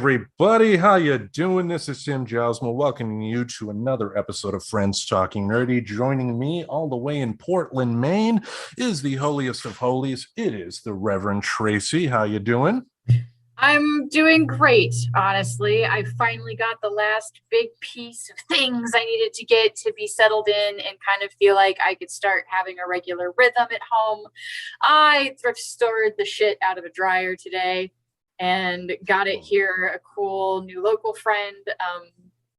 everybody, how you doing? This is Tim Jousma welcoming you to another episode of Friends Talking Nerdy. Joining me all the way in Portland, Maine is the holiest of holies. It is the Reverend Tracy. How you doing? I'm doing great, honestly. I finally got the last big piece of things I needed to get to be settled in and kind of feel like I could start having a regular rhythm at home. I thrift stored the shit out of a dryer today and got it here, a cool new local friend,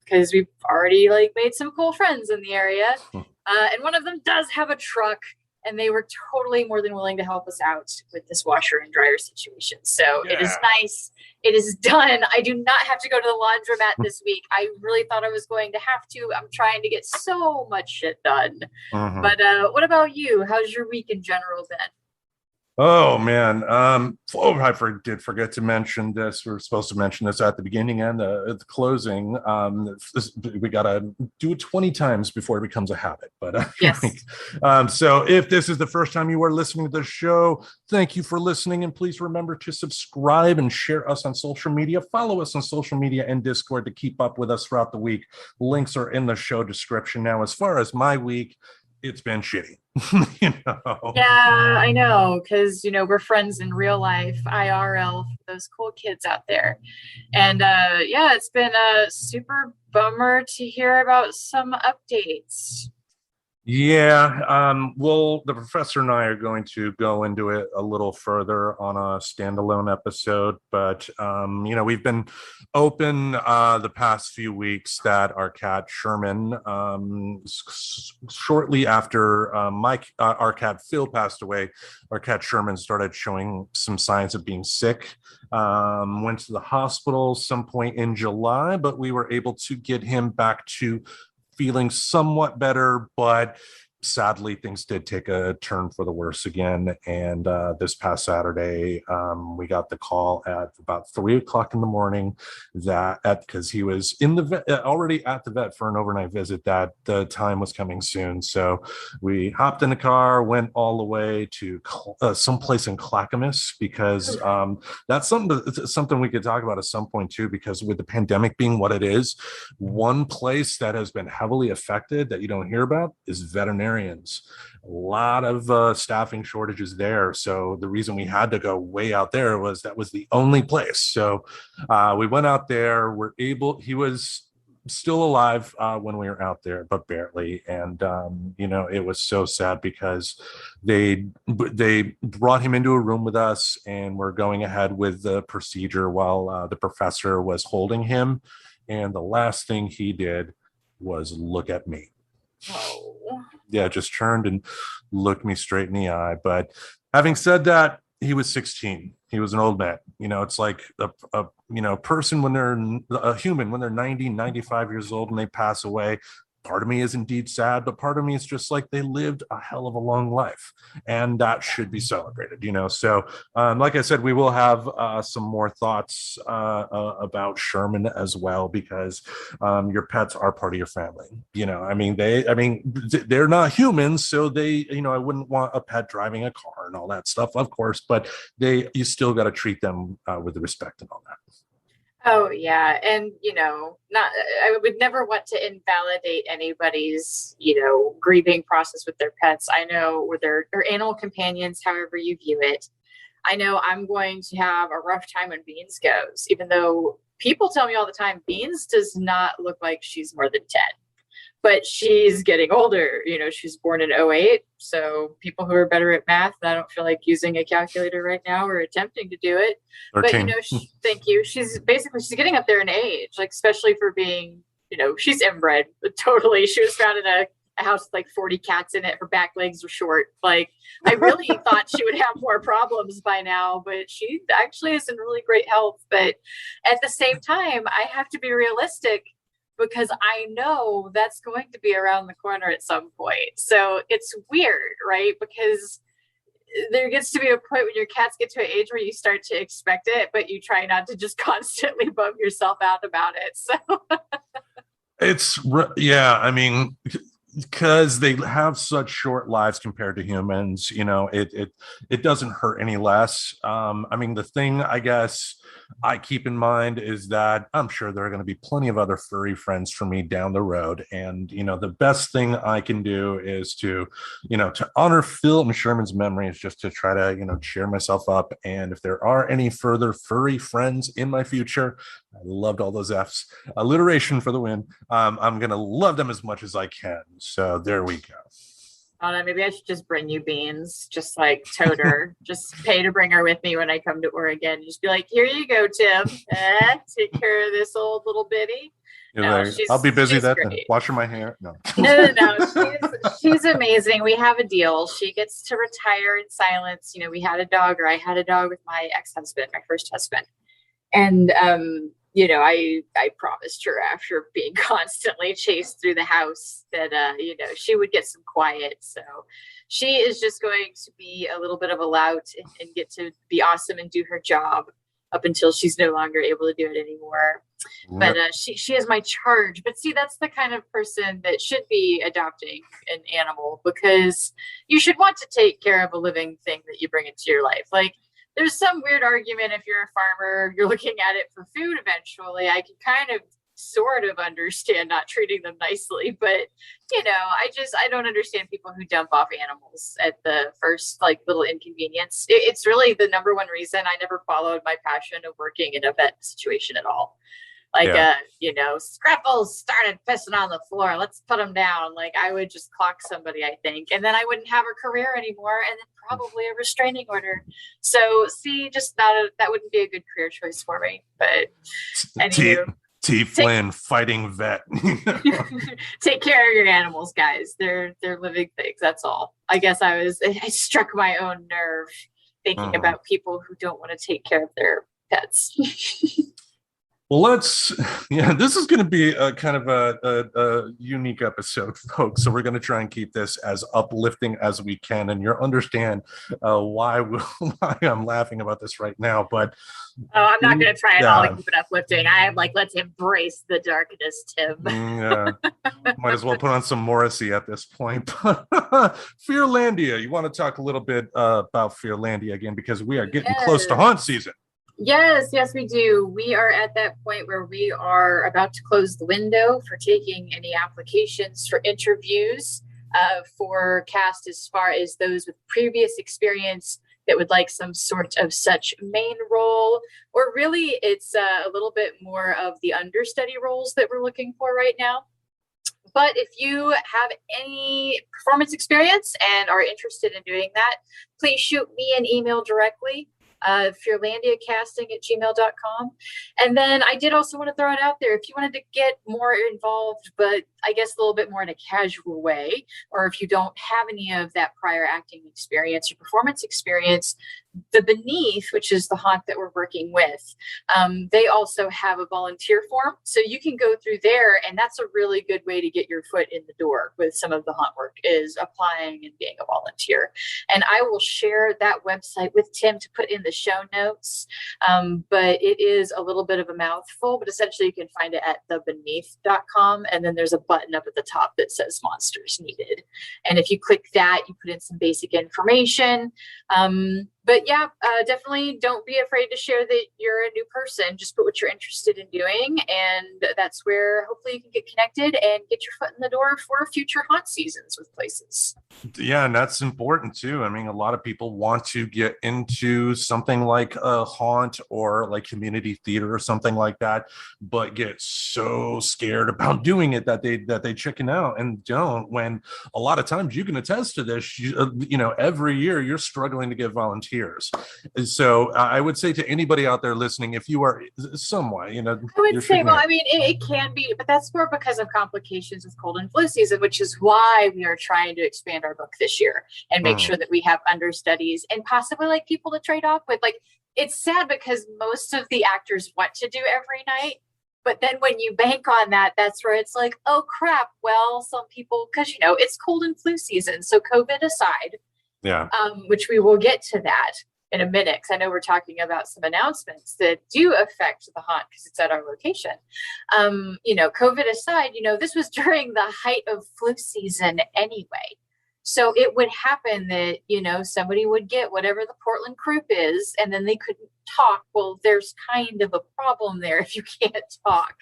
because we've already made some cool friends in the area. And one of them does have a truck, and they were totally more than willing to help us out with this washer and dryer situation. So It is nice. It is done. I do not have to go to the laundromat this week. I really thought I was going to have to. I'm trying to get so much shit done. But what about you? How's your week in general been? Oh man, did forget to mention this. We are supposed to mention this at the beginning and at the closing. We gotta do it 20 times before it becomes a habit. But yes. So if this is the first time you are listening to the show, thank you for listening, and please remember to subscribe and share us on social media. Follow us on social media and Discord to keep up with us throughout the week. Links are in the show description. Now, as far as my week, it's been shitty. Yeah, I know, because we're friends in real life, IRL, for those cool kids out there. And yeah, it's been a super bummer to hear about some updates. Yeah, well, the professor and I are going to go into it a little further on a standalone episode, but we've been open the past few weeks that our cat Sherman, shortly after our cat Phil passed away, our cat Sherman started showing some signs of being sick. Went to the hospital some point in July, but we were able to get him back to feeling somewhat better, but sadly things did take a turn for the worse again. And this past Saturday, we got the call at about 3 o'clock in the morning because he was in the vet, already at the vet for an overnight visit, that the time was coming soon. So we hopped in the car, went all the way to someplace in Clackamas, because that's something we could talk about at some point too, because with the pandemic being what it is, one place that has been heavily affected that you don't hear about is veterinarians. A lot of staffing shortages there. So the reason we had to go way out there was that was the only place. So we went out there. He was still alive when we were out there, but barely. And it was so sad because they brought him into a room with us, and we're going ahead with the procedure while the professor was holding him. And the last thing he did was look at me. Oh. Yeah, just turned and looked me straight in the eye. But having said that, he was 16. He was an old man. It's like a person when they're a human, when they're 90, 95 years old and they pass away. Part of me is indeed sad, but part of me is just like they lived a hell of a long life, and that should be celebrated, So, like I said, we will have some more thoughts about Sherman as well, because your pets are part of your family. They're not humans, so I wouldn't want a pet driving a car and all that stuff, of course, but you still got to treat them with respect and all that. Oh yeah, and not I would never want to invalidate anybody's, grieving process with their pets. I know with their animal companions, however you view it. I know I'm going to have a rough time when Beans goes, even though people tell me all the time Beans does not look like she's more than 10. But she's getting older. She's born in '08. So people who are better at math, I don't feel like using a calculator right now or attempting to do it. 13. But, thank you. She's getting up there in age, especially for being, she's inbred. Totally. She was found in a house with 40 cats in it. Her back legs were short. I really thought she would have more problems by now, but she actually is in really great health. But at the same time, I have to be realistic, because I know that's going to be around the corner at some point. So it's weird, right? Because there gets to be a point when your cats get to an age where you start to expect it, but you try not to just constantly bum yourself out about it. So because they have such short lives compared to humans, it doesn't hurt any less. The thing, I guess, I keep in mind is that I'm sure there are going to be plenty of other furry friends for me down the road. And, the best thing I can do is to honor Phil and Sherman's memory is just to try to, cheer myself up. And if there are any further furry friends in my future, I loved all those F's, alliteration for the win. I'm going to love them as much as I can. So there we go. I don't know, maybe I should just bring you beans, just like tote her, just pay to bring her with me when I come to Oregon. Just be like, here you go, Tim. Take care of this old little bitty. No, I'll be busy that then. Washing my hair. No. No. She's amazing. We have a deal. She gets to retire in silence. We had a dog, or I had a dog with my ex-husband, my first husband. And I promised her, after being constantly chased through the house, that she would get some quiet. So she is just going to be a little bit of a lout and get to be awesome and do her job up until she's no longer able to do it anymore. But she is my charge. But see, that's the kind of person that should be adopting an animal, because you should want to take care of a living thing that you bring into your life. Like, there's some weird argument if you're a farmer, you're looking at it for food eventually. I can kind of sort of understand not treating them nicely, but I don't understand people who dump off animals at the first little inconvenience. It's really the number one reason I never followed my passion of working in a vet situation at all. Scrapples started pissing on the floor. Let's put them down. I would just clock somebody, I think, and then I wouldn't have a career anymore, and then probably a restraining order. So, see, just that wouldn't be a good career choice for me. But anywho, T. Flynn, fighting vet. Take care of your animals, guys. They're living things. That's all. I guess I struck my own nerve thinking about people who don't want to take care of their pets. Well, this is going to be a kind of a unique episode, folks. So we're going to try and keep this as uplifting as we can. And you'll understand why I'm laughing about this right now. But I'm not going to try at all to keep it uplifting. I am let's embrace the darkness, Tim. Yeah, might as well put on some Morrissey at this point. Fearlandia, you want to talk a little bit about Fearlandia again, because we are getting close to haunt season. Yes, we do. We are at that point where we are about to close the window for taking any applications for interviews for cast, as far as those with previous experience that would like some sort of such main role, or really it's a little bit more of the understudy roles that we're looking for right now. But if you have any performance experience and are interested in doing that, please shoot me an email directly. fearlandiacasting@gmail.com. And then I did also want to throw it out there, if you wanted to get more involved, but I guess a little bit more in a casual way, or if you don't have any of that prior acting experience or performance experience, the Beneath, which is the haunt that we're working with, they also have a volunteer form. So you can go through there, and that's a really good way to get your foot in the door with some of the haunt work, is applying and being a volunteer. And I will share that website with Tim to put in the show notes. But it is a little bit of a mouthful, but essentially you can find it at thebeneath.com. And then there's a button up at the top that says monsters needed. And if you click that, you put in some basic information. But yeah, definitely don't be afraid to share that you're a new person. Just put what you're interested in doing. And that's where hopefully you can get connected and get your foot in the door for future haunt seasons with places. Yeah, and that's important too. I mean, a lot of people want to get into something like a haunt or like community theater or something like that, but get so scared about doing it that they chicken out and don't, when a lot of times you can attest to this, every year you're struggling to get volunteers. So I would say to anybody out there listening, if you are somewhat, I would say, well, I mean, it can be, but that's more because of complications with cold and flu season, which is why we are trying to expand our book this year and make sure that we have understudies and possibly like people to trade off with. Like, it's sad because most of the actors want to do every night. But then when you bank on that, that's where it's like, oh, crap. Well, some people, because, it's cold and flu season. So COVID aside, which we will get to that in a minute, because I know we're talking about some announcements that do affect the haunt because it's at our location. COVID aside, this was during the height of flu season anyway. So it would happen that, somebody would get whatever the Portland croup is, and then they couldn't talk. Well, there's kind of a problem there if you can't talk.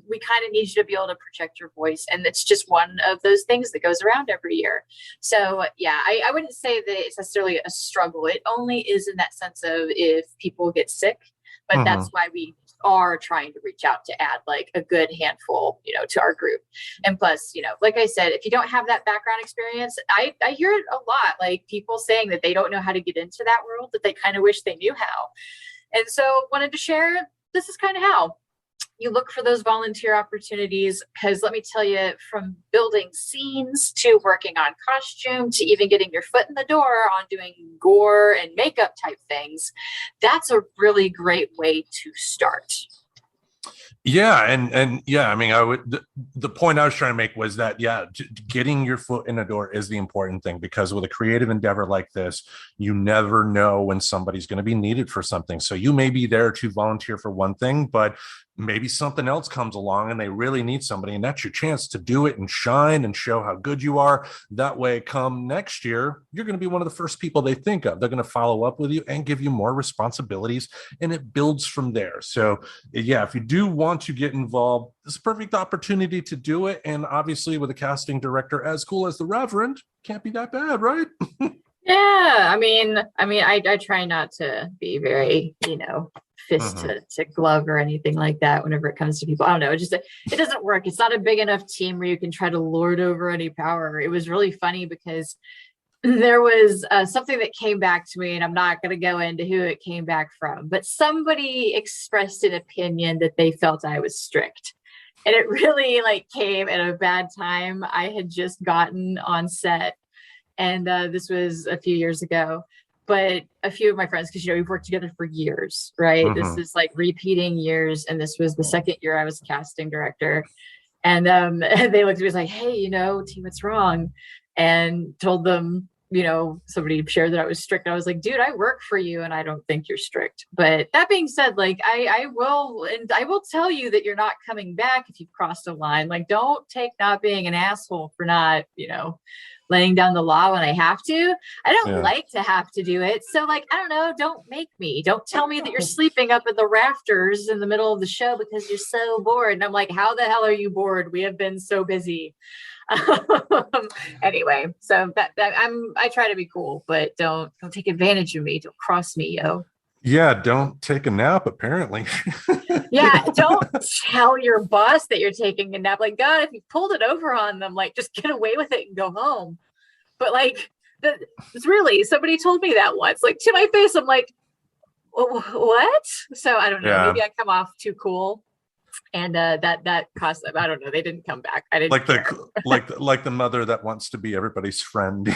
We kind of need you to be able to project your voice. And it's just one of those things that goes around every year. So yeah, I wouldn't say that it's necessarily a struggle. It only is in that sense of if people get sick, but that's why we are trying to reach out to add like a good handful, to our group. And plus, like I said, if you don't have that background experience, I hear it a lot, like people saying that they don't know how to get into that world, that they kind of wish they knew how. And so wanted to share, this is kind of how you look for those volunteer opportunities, because let me tell you, from building scenes to working on costume to even getting your foot in the door on doing gore and makeup type things, that's a really great way to start. Yeah. And yeah, I mean, the point I was trying to make was that, getting your foot in the door is the important thing, because with a creative endeavor like this, you never know when somebody's going to be needed for something. So you may be there to volunteer for one thing, but maybe something else comes along and they really need somebody, and that's your chance to do it and shine and show how good you are. That way, come next year, you're going to be one of the first people they think of. They're going to follow up with you and give you more responsibilities, and it builds from there. So yeah, if you do want to get involved, it's a perfect opportunity to do it. And obviously with a casting director as cool as the Reverend, can't be that bad, right? Yeah, I mean, I try not to be very, fist to glove or anything like that whenever it comes to people. I don't know. It doesn't work. It's not a big enough team where you can try to lord over any power. It was really funny because there was something that came back to me, and I'm not going to go into who it came back from, but somebody expressed an opinion that they felt I was strict. And it really came at a bad time. I had just gotten on set, and this was a few years ago. But a few of my friends, because we've worked together for years, right? This is repeating years, and this was the second year I was casting director. And they looked at me and was like, "Hey, team, what's wrong?" And told them, somebody shared that I was strict. I was like, "Dude, I work for you, and I don't think you're strict." But that being said, I will tell you that you're not coming back if you've crossed a line. Don't take not being an asshole for not, laying down the law when I have to. I don't like to have to do it. So I don't know, don't make me. Don't tell me that you're sleeping up in the rafters in the middle of the show because you're so bored. And I'm like, how the hell are you bored? We have been so busy. Anyway, so I try to be cool, but don't take advantage of me. Don't cross me, yo. Yeah, don't take a nap, apparently. Yeah, don't tell your boss that you're taking a nap. God, if you pulled it over on them, just get away with it and go home. But it's really, somebody told me that once, to my face. I'm like, what? So I don't know. Yeah. Maybe I come off too cool. And that cost them. I don't know. They didn't come back. I didn't care. like the mother that wants to be everybody's friend,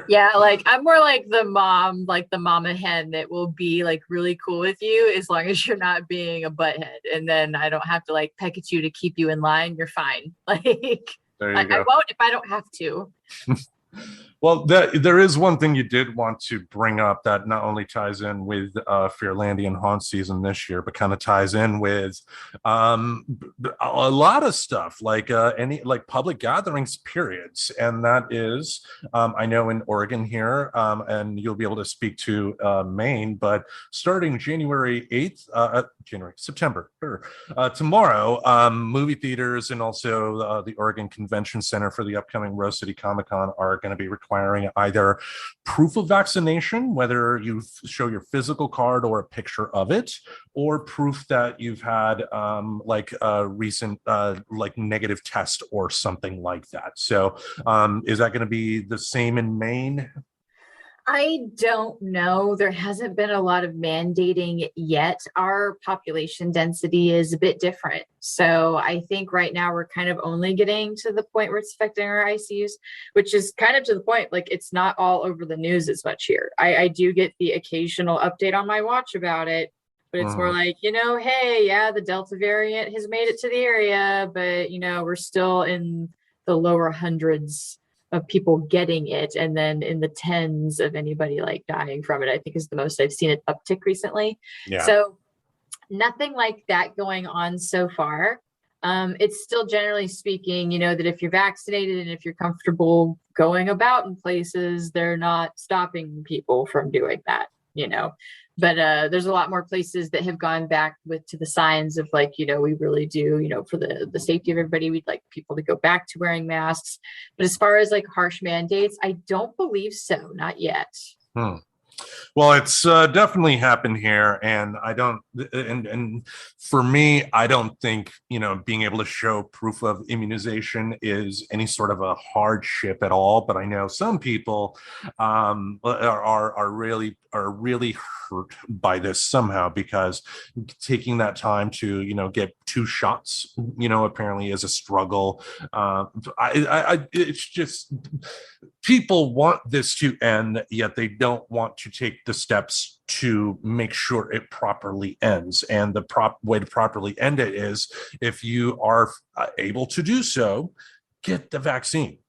Yeah, I'm more like the mom, the mama hen that will be really cool with you as long as you're not being a butthead, and then I don't have to peck at you to keep you in line. You're fine. I won't if I don't have to. Well, there is one thing you did want to bring up that not only ties in with Fearlandia and Haunt season this year, but kind of ties in with a lot of stuff, any public gatherings periods. And that is, I know in Oregon here, and you'll be able to speak to Maine, but starting January 8th, September 3rd, tomorrow, movie theaters and also the Oregon Convention Center for the upcoming Rose City Comic Con are going to be requiring either proof of vaccination, whether you show your physical card or a picture of it, or proof that you've had a recent negative test or something like that. So is that going to be the same in Maine? I don't know. There hasn't been a lot of mandating yet. Our population density is a bit different. So I think right now we're kind of only getting to the point where it's affecting our ICUs, which is kind of to the point, it's not all over the news as much here. I do get the occasional update on my watch about it, but it's more hey, yeah, the Delta variant has made it to the area, but, we're still in the lower hundreds of people getting it, and then in the tens of anybody dying from it, I think is the most I've seen it uptick recently. Yeah. So nothing like that going on so far. It's still generally speaking, that if you're vaccinated and if you're comfortable going about in places, they're not stopping people from doing that, But there's a lot more places that have gone back to the signs of like, we really do, for the safety of everybody, we'd like people to go back to wearing masks. But as far as like harsh mandates, I don't believe so, not yet. Well, it's definitely happened here, and I don't. And for me, I don't think being able to show proof of immunization is any sort of a hardship at all. But I know some people are really hurt by this somehow, because taking that time to get 2 shots apparently is a struggle. It's just, people want this to end, yet they don't want to take the steps to make sure it properly ends. And the way to properly end it is, if you are able to do so, get the vaccine.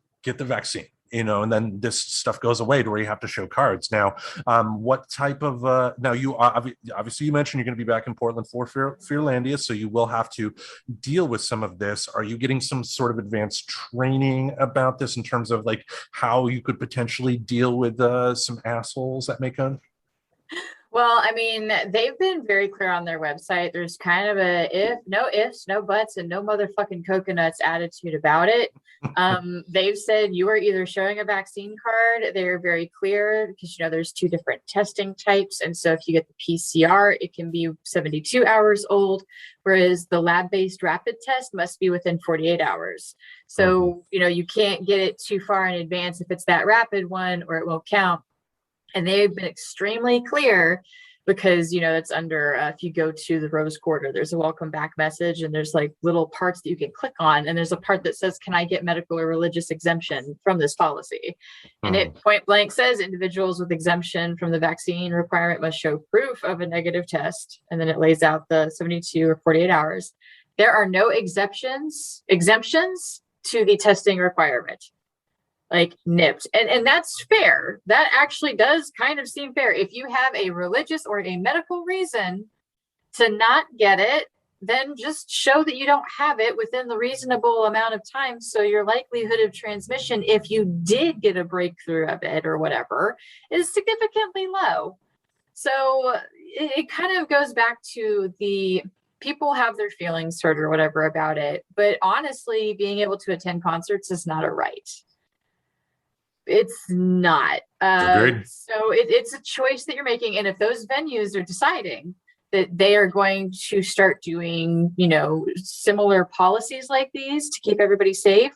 And then this stuff goes away to where you have to show cards. Now, what type of, now you obviously you mentioned you're going to be back in Portland for Fearlandia, so you will have to deal with some of this. Are you getting some sort of advanced training about this in terms of like how you could potentially deal with some assholes that may come? Well, I mean, they've been very clear on their website. There's kind of no ifs, no buts, and no motherfucking coconuts attitude about it. They've said you are either showing a vaccine card. They're very clear because, there's 2 different testing types. And so if you get the PCR, it can be 72 hours old, whereas the lab-based rapid test must be within 48 hours. So, you can't get it too far in advance if it's that rapid one, or it won't count. And they've been extremely clear because, it's under, if you go to the Rose Quarter, there's a welcome back message, and there's like little parts that you can click on. And there's a part that says, can I get medical or religious exemption from this policy? And it point blank says individuals with exemption from the vaccine requirement must show proof of a negative test. And then it lays out the 72 or 48 hours. There are no exemptions to the testing requirement. Like nipped. And that's fair. That actually does kind of seem fair. If you have a religious or a medical reason to not get it, then just show that you don't have it within the reasonable amount of time. So your likelihood of transmission, if you did get a breakthrough of it or whatever, is significantly low. So it kind of goes back to the people have their feelings hurt or whatever about it. But honestly, being able to attend concerts is not a right. It's not. So it's a choice that you're making. And if those venues are deciding that they are going to start doing, similar policies like these to keep everybody safe,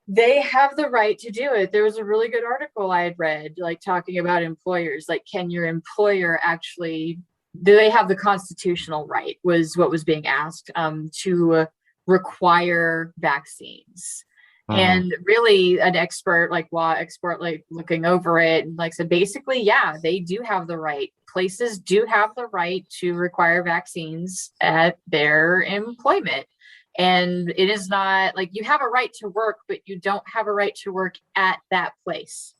they have the right to do it. There was a really good article I had read, like talking about employers, like, can your employer actually, do they have the constitutional right, was what was being asked, to require vaccines. And really an expert, like law expert, like looking over it, and like said, basically, yeah, they do have the right. Places do have the right to require vaccines at their employment. And it is not like you have a right to work, but you don't have a right to work at that place,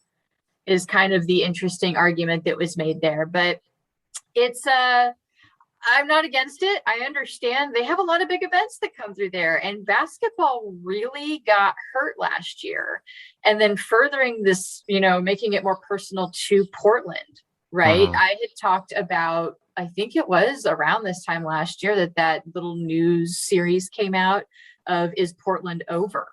is kind of the interesting argument that was made there. But it's I'm not against it. I understand they have a lot of big events that come through there, and basketball really got hurt last year. And then furthering this, making it more personal to Portland, right? I had talked about, I think it was around this time last year that little news series came out of Is Portland Over?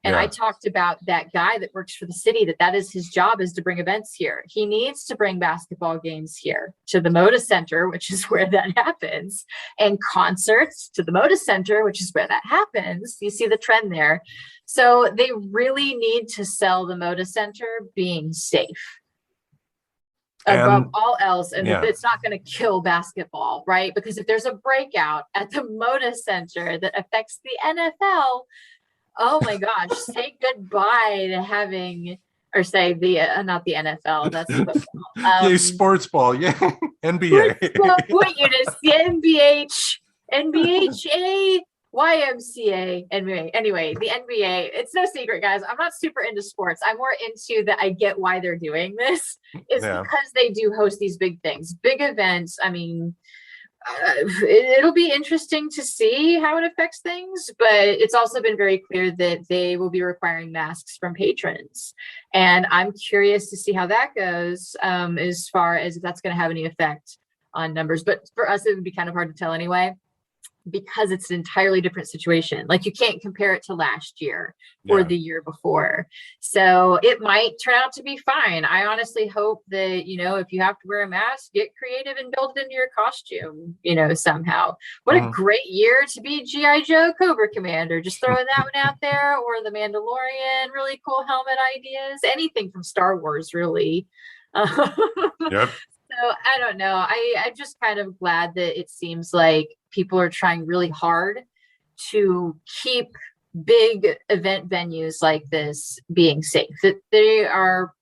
And I talked about that guy that works for the city, that is his job, is to bring events here. He needs to bring basketball games here to the Moda Center, which is where that happens, and concerts to the Moda Center, which is where that happens. You see the trend there. So they really need to sell the Moda Center being safe above all else. And it's not going to kill basketball, right? Because if there's a breakout at the Moda Center that affects the NFL, oh my gosh, say goodbye to having, or say the, not the NFL, that's football. Sports ball, NBA. What units? The NBH, NBHA, YMCA, NBA. Anyway, the NBA, it's no secret, guys. I'm not super into sports. I'm more into that. I get why they're doing this. It's because they do host these big things, big events. I mean, It'll be interesting to see how it affects things, but it's also been very clear that they will be requiring masks from patrons. And I'm curious to see how that goes, as far as if that's going to have any effect on numbers. But for us, it would be kind of hard to tell anyway, because it's an entirely different situation. Like, you can't compare it to last year or the year before. So it might turn out to be fine. I honestly hope that, if you have to wear a mask, get creative and build it into your costume, somehow. What a great year to be G.I. Joe Cobra Commander. Just throwing that one out there, or the Mandalorian, really cool helmet ideas, anything from Star Wars, really. Yep. So I don't know. I'm just kind of glad that it seems like people are trying really hard to keep big event venues like this being safe, that they are,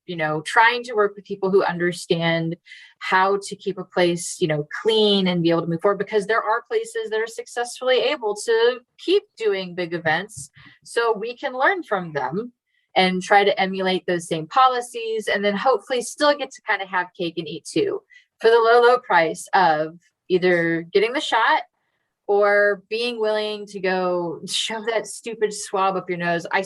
trying to work with people who understand how to keep a place, clean and be able to move forward, because there are places that are successfully able to keep doing big events. So we can learn from them and try to emulate those same policies, and then hopefully still get to kind of have cake and eat too, for the low price of either getting the shot or being willing to go shove that stupid swab up your nose. I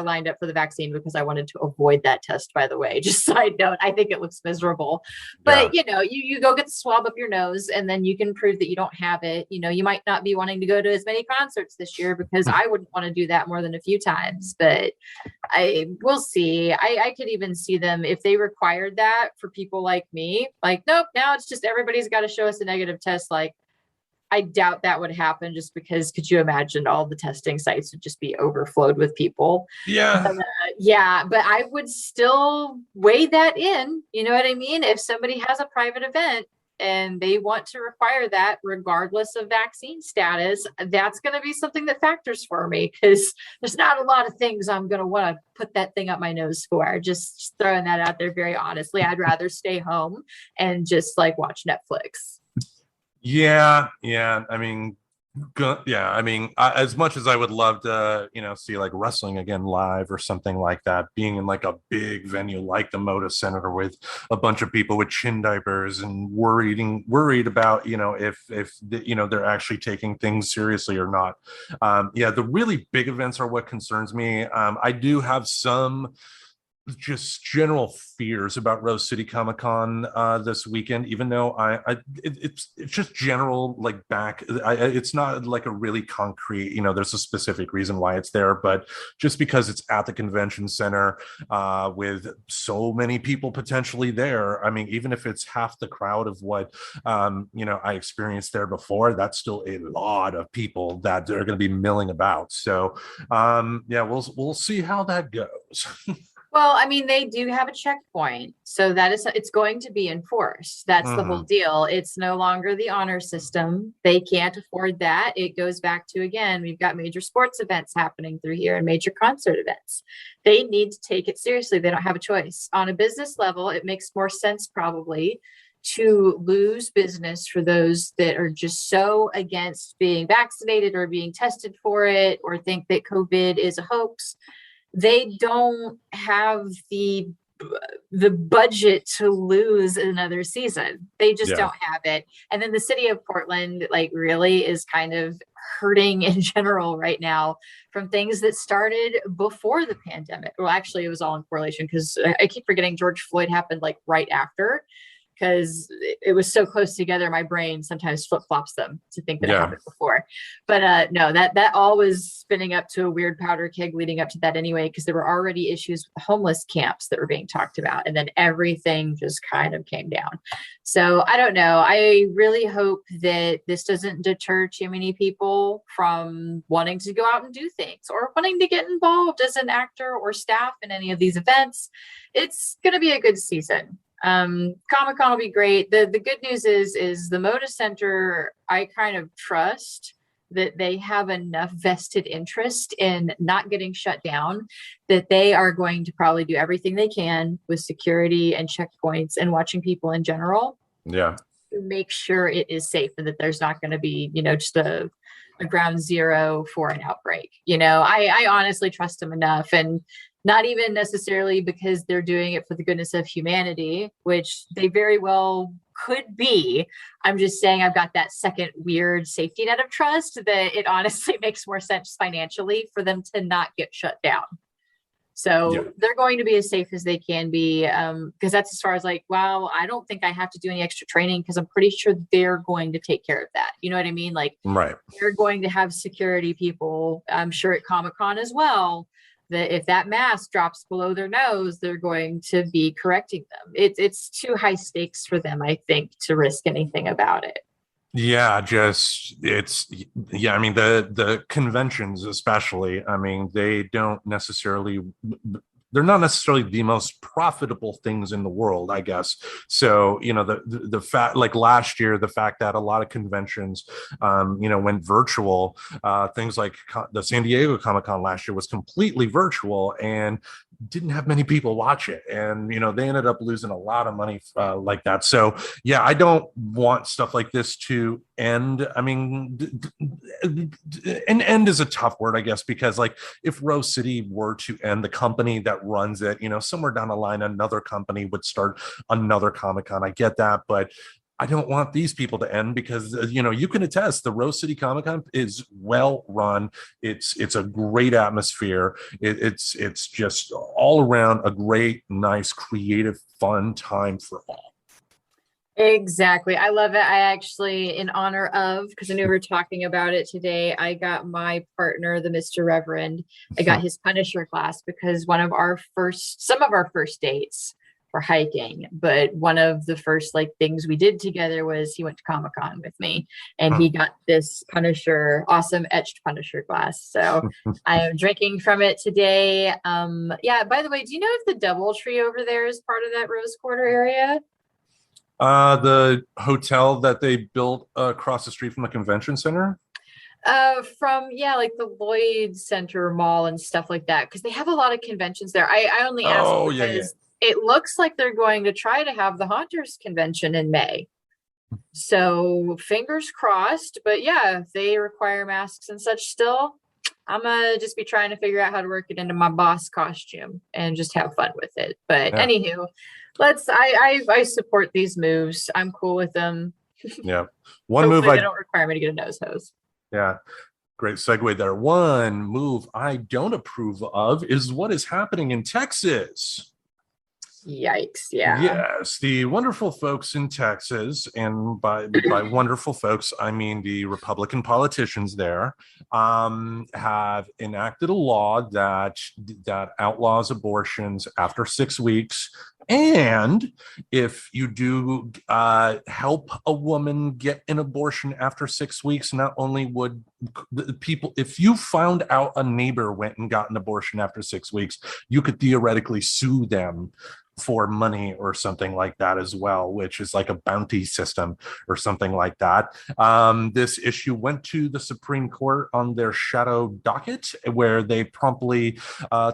lined up for the vaccine because I wanted to avoid that test, by the way. Just side note, I think it looks miserable. But, you go get the swab up your nose, and then you can prove that you don't have it. You might not be wanting to go to as many concerts this year, because I wouldn't want to do that more than a few times. But we'll see. I could even see them, if they required that for people like me, like, nope, now it's just everybody's got to show us a negative test. Like, I doubt that would happen, just because could you imagine all the testing sites would just be overflowed with people? Yeah. But I would still weigh that in. You know what I mean? If somebody has a private event and they want to require that regardless of vaccine status, that's going to be something that factors for me, because there's not a lot of things I'm going to want to put that thing up my nose for. Just throwing that out there very honestly. I'd rather stay home and just watch Netflix. Yeah. I mean, as much as I would love to, see wrestling again live or something like that, being in a big venue like the Moda Center with a bunch of people with chin diapers and worried about, if they're actually taking things seriously or not. The really big events are what concerns me. I do have some just general fears about Rose City Comic Con this weekend, even though it's just general, it's not a really concrete, there's a specific reason why it's there, but just because it's at the convention center with so many people potentially there, I mean, even if it's half the crowd of what I experienced there before, that's still a lot of people that are going to be milling about. So we'll see how that goes. Well, I mean, they do have a checkpoint, so it's going to be enforced. That's the whole deal. It's no longer the honor system. They can't afford that. It goes back to, again, we've got major sports events happening through here and major concert events. They need to take it seriously. They don't have a choice. On a business level, it makes more sense probably to lose business for those that are just so against being vaccinated or being tested for it, or think that COVID is a hoax. They don't have the budget to lose another season. They just don't have it. And then the city of Portland, really is kind of hurting in general right now from things that started before the pandemic. Well, actually, it was all in correlation, because I keep forgetting George Floyd happened right after, because it was so close together. My brain sometimes flip-flops them to think that it happened before. But no, that all was spinning up to a weird powder keg leading up to that anyway, because there were already issues with the homeless camps that were being talked about. And then everything just kind of came down. So I don't know. I really hope that this doesn't deter too many people from wanting to go out and do things, or wanting to get involved as an actor or staff in any of these events. It's going to be a good season. Comic-Con will be great. The good news is the Moda Center, I kind of trust that they have enough vested interest in not getting shut down, that they are going to probably do everything they can with security and checkpoints and watching people in general. Yeah. To make sure it is safe, and that there's not going to be, just a a ground zero for an outbreak. I honestly trust them enough, and not even necessarily because they're doing it for the goodness of humanity, which they very well could be. I'm just saying I've got that second weird safety net of trust that it honestly makes more sense financially for them to not get shut down. So they're going to be as safe as they can be, because that's as far as like, wow, I don't think I have to do any extra training because I'm pretty sure they're going to take care of that. You know what I mean? Like, they're going to have security people, I'm sure at Comic-Con as well, that if that mask drops below their nose, they're going to be correcting them. It's too high stakes for them, I think, to risk anything about it. Yeah, I mean, the conventions especially, I mean, they're not necessarily the most profitable things in the world, I guess. So, the fact, like last year, the fact that a lot of conventions, went virtual, things like the San Diego Comic-Con last year was completely virtual and didn't have many people watch it. And, they ended up losing a lot of money like that. So, yeah, I don't want stuff like this to end. I mean, an end is a tough word, I guess, because like if Rose City were to end, the company that runs it, somewhere down the line, another company would start another Comic-Con. I get that, but I don't want these people to end because, you can attest the Rose City Comic-Con is well run. It's a great atmosphere. It's just all around a great, nice, creative, fun time for all. Exactly. I love it. I actually, in honor of, because I knew we were talking about it today, I got my partner, the Mr. Reverend, I got his Punisher class because some of our first dates for hiking, but one of the first things we did together was he went to Comic-Con with me and he got this Punisher, awesome etched Punisher glass. So I am drinking from it today. By the way, do you know if the Doubletree over there is part of that Rose Quarter area? The hotel that they built across the street from the convention center? From the Lloyd Center Mall and stuff like that, because they have a lot of conventions there. I only ask because it looks like they're going to try to have the Haunters convention in May. So fingers crossed. But yeah, if they require masks and such still, I'm gonna just be trying to figure out how to work it into my boss costume and just have fun with it. But anywho, I support these moves. I'm cool with them. Yeah. They don't require me to get a nose hose. Yeah. Great segue there. One move I don't approve of is what is happening in Texas. Yikes. Yeah. Yes, the wonderful folks in Texas, and by wonderful folks, I mean the Republican politicians there, have enacted a law that outlaws abortions after 6 weeks. And if you do help a woman get an abortion after 6 weeks, not only would people, if you found out a neighbor went and got an abortion after 6 weeks, you could theoretically sue them for money or something like that as well, which is like a bounty system or something like that. This issue went to the Supreme Court on their shadow docket, where they promptly,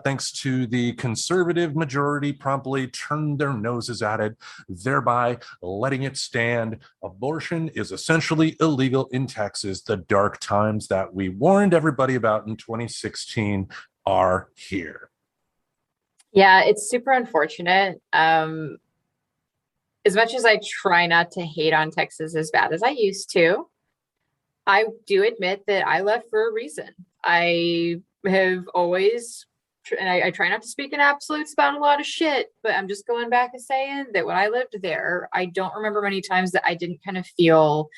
thanks to the conservative majority, promptly turned their noses at it, thereby letting it stand. Abortion is essentially illegal in Texas. The dark times that we warned everybody about in 2016 are here. Yeah, it's super unfortunate. As much as I try not to hate on Texas as bad as I used to, I do admit that I left for a reason. I have always, and I try not to speak in absolutes about a lot of shit, but I'm just going back and saying that when I lived there, I don't remember many times that I didn't kind of feel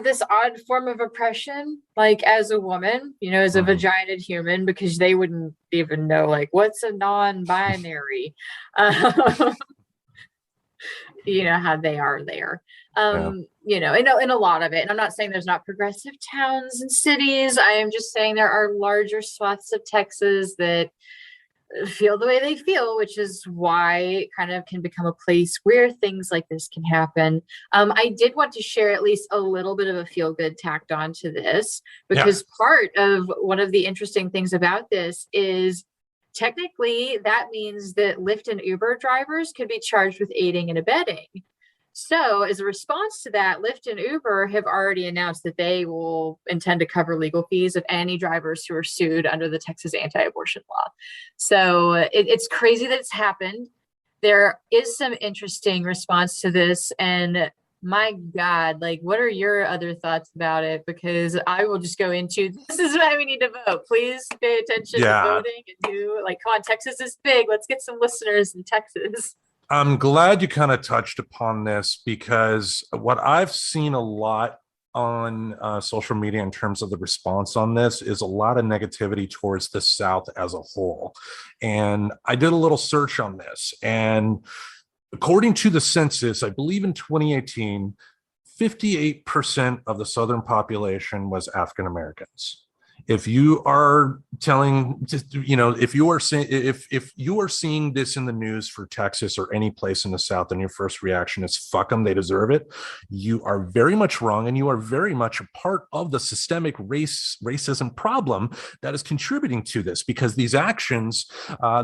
this odd form of oppression, like as a woman, as a vaginated human, because they wouldn't even know what's a non-binary. How they are there. In a lot of it, and I'm not saying there's not progressive towns and cities. I am just saying there are larger swaths of Texas that feel the way they feel, which is why it kind of can become a place where things like this can happen. I did want to share at least a little bit of a feel-good tacked on to this, because part of one of the interesting things about this is technically that means that Lyft and Uber drivers could be charged with aiding and abetting. So, as a response to that, Lyft and Uber have already announced that they will intend to cover legal fees of any drivers who are sued under the Texas anti-abortion law. So, it's crazy that it's happened. There is some interesting response to this, and my God, like, what are your other thoughts about it? Because I will just go into, this is why we need to vote. Please pay attention to voting and do, like, come on, Texas is big. Let's get some listeners in Texas. I'm glad you kind of touched upon this, because what I've seen a lot on social media in terms of the response on this is a lot of negativity towards the South as a whole. And I did a little search on this, and according to the census, I believe in 2018, 58% of the Southern population was African Americans. If you are telling, if you are saying, if you are seeing this in the news for Texas or any place in the South, and your first reaction is "fuck them, they deserve it," you are very much wrong, and you are very much a part of the systemic racism problem that is contributing to this. Because these actions,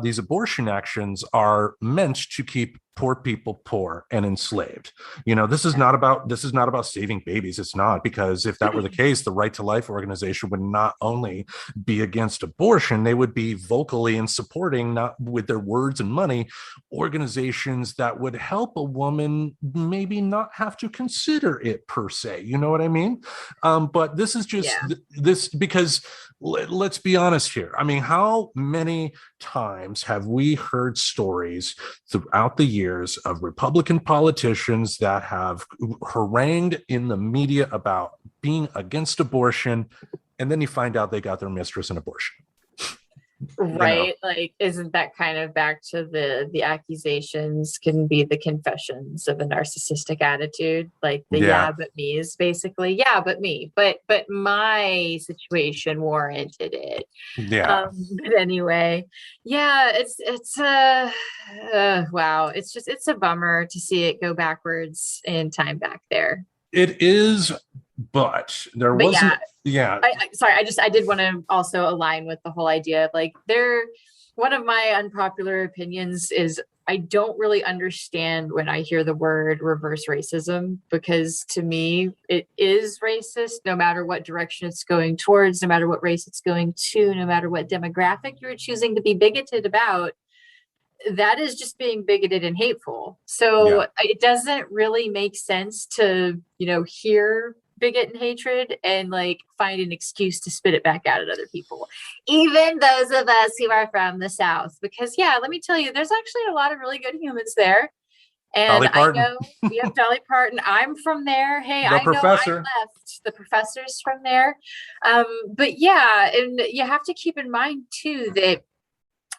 these abortion actions, are meant to keep poor people poor and enslaved. This is not about saving babies. It's not, because if that were the case, the Right to Life organization would not only be against abortion, they would be vocally and supporting, not with their words and money, organizations that would help a woman maybe not have to consider it per se. You know what I mean? But this is just this, because let's be honest here. I mean, how many times have we heard stories throughout the years of Republican politicians that have harangued in the media about being against abortion, and then you find out they got their mistress an abortion? Right. Like, isn't that kind of back to the accusations can be the confessions of a narcissistic attitude? Like the yeah but me is basically yeah but me, but my situation warranted it. But anyway, it's wow, it's a bummer to see it go backwards in time back there. It is, but there wasn't. I did want to also align with the whole idea of, like, one of my unpopular opinions is I don't really understand when I hear the word reverse racism, because to me it is racist no matter what direction it's going towards, no matter what race it's going to, no matter what demographic you're choosing to be bigoted about. That is just being bigoted and hateful. So it doesn't really make sense to, hear bigot and hatred and, like, find an excuse to spit it back out at other people, even those of us who are from the South. Because let me tell you, there's actually a lot of really good humans there. And I know we have Dolly Parton. I'm from there. Hey, I know I left. The professor's from there. But and you have to keep in mind too that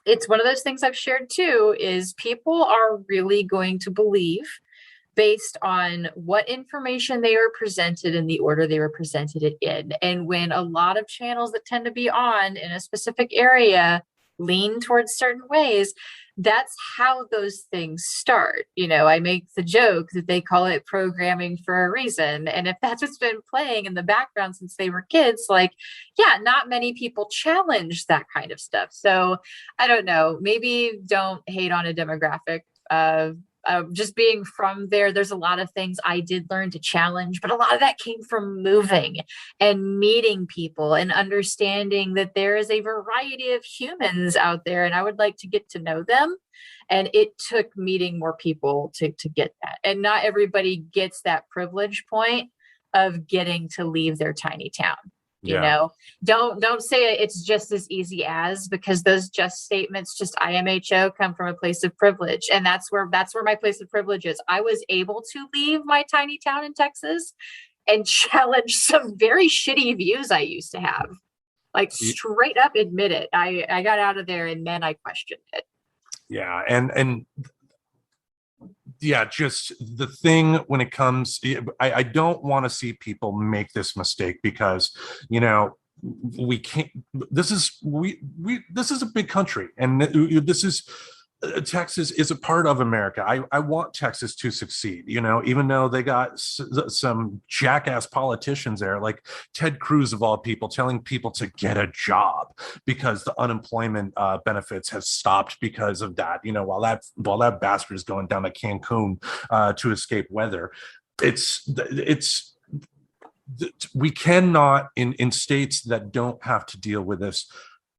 it's one of those things I've shared too, is people are really going to believe based on what information they were presented in the order they were presented it in. And when a lot of channels that tend to be on in a specific area lean towards certain ways, that's how those things start. I make the joke that they call it programming for a reason. And if that's what's been playing in the background since they were kids, not many people challenge that kind of stuff. So I don't know, maybe don't hate on a demographic. Just being from there, there's a lot of things I did learn to challenge, but a lot of that came from moving and meeting people and understanding that there is a variety of humans out there, and I would like to get to know them. And it took meeting more people to get that. And not everybody gets that privilege point of getting to leave their tiny town. Don't say it's just as easy as, because those just statements, just IMHO, come from a place of privilege. And that's where my place of privilege is. I was able to leave my tiny town in Texas and challenge some very shitty views I used to have. Like, straight up admit it. I got out of there and then I questioned it. Yeah. And just the thing when it comes, I don't want to see people make this mistake, because, we can't, this is a big country, and this is Texas is a part of America. I want Texas to succeed, even though they got some jackass politicians there, like Ted Cruz of all people, telling people to get a job because the unemployment benefits have stopped because of that. While that bastard is going down to Cancun to escape weather, it's we cannot in states that don't have to deal with this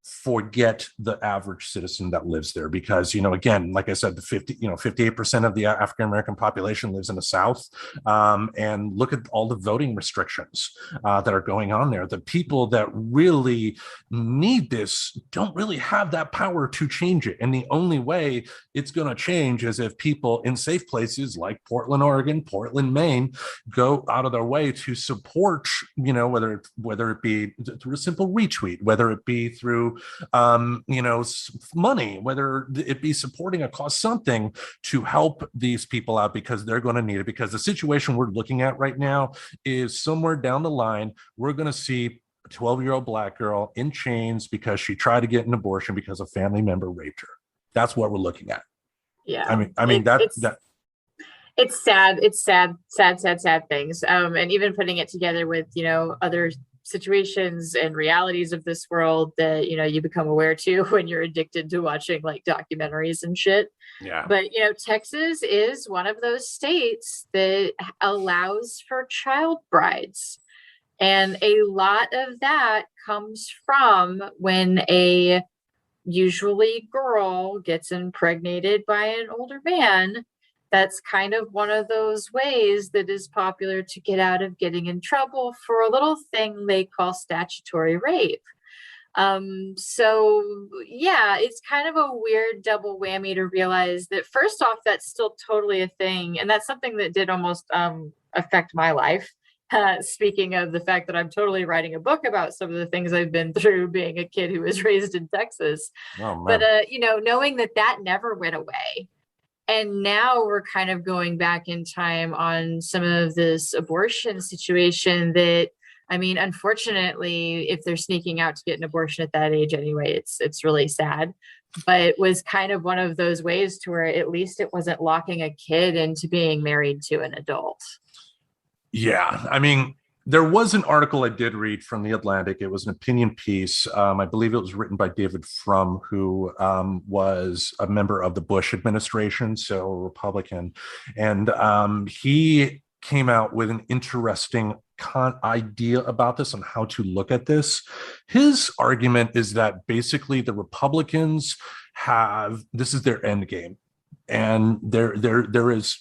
forget the average citizen that lives there, because again, like I said, the 58% of the African American population lives in the South, and look at all the voting restrictions that are going on there. The people that really need this don't really have that power to change it, and the only way it's going to change is if people in safe places like Portland, Oregon, Portland, Maine, go out of their way to support, whether it be through a simple retweet, whether it be through money, whether it be supporting a cause, something to help these people out, because they're going to need it. Because the situation we're looking at right now is somewhere down the line, we're going to see a 12-year-old Black girl in chains because she tried to get an abortion because a family member raped her. That's what we're looking at. Yeah. It's sad. It's sad things. And even putting it together with, other situations and realities of this world that, you become aware to when you're addicted to watching like documentaries and shit. Yeah. But, Texas is one of those states that allows for child brides. And a lot of that comes from when a usually girl gets impregnated by an older man. That's kind of one of those ways that is popular to get out of getting in trouble for a little thing they call statutory rape. So yeah, it's kind of a weird double whammy to realize that first off, that's still totally a thing. And that's something that did almost affect my life. Speaking of the fact that I'm totally writing a book about some of the things I've been through being a kid who was raised in Texas. Oh, man. But, knowing that never went away. And now we're kind of going back in time on some of this abortion situation that, unfortunately, if they're sneaking out to get an abortion at that age anyway, it's really sad. But it was kind of one of those ways to where at least it wasn't locking a kid into being married to an adult. Yeah. There was an article I did read from The Atlantic. It was an opinion piece. I believe it was written by David Frum, who was a member of the Bush administration, so a Republican. And he came out with an interesting idea about this and how to look at this. His argument is that basically the Republicans this is their end game. And there is,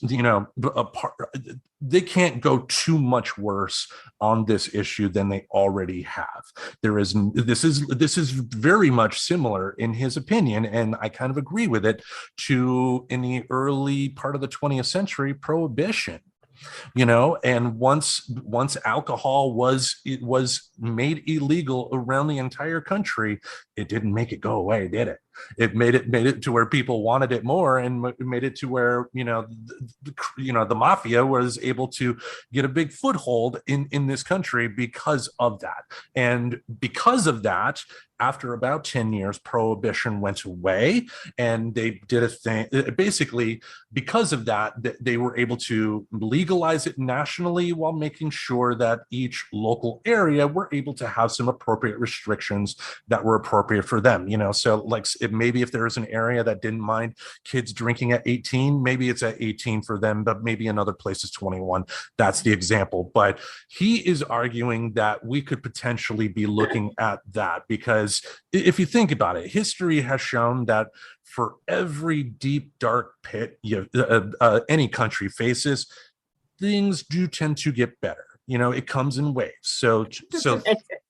they can't go too much worse on this issue than they already have. This is very much similar, in his opinion, and I kind of agree with it, to in the early part of the 20th century, prohibition. And once alcohol was made illegal around the entire country, it didn't make it go away, did it? It made it to where people wanted it more, and made it to where the mafia was able to get a big foothold in this country because of that. And because of that, after about 10 years, prohibition went away, and they did a thing. Basically, because of that, they were able to legalize it nationally while making sure that each local area were able to have some appropriate restrictions that were appropriate for them. So like maybe if there is an area that didn't mind kids drinking at 18, maybe it's at 18 for them, but maybe another place is 21. That's the example. But he is arguing that we could potentially be looking at that, because if you think about it, history has shown that for every deep, dark pit any country faces, things do tend to get better. It comes in waves. So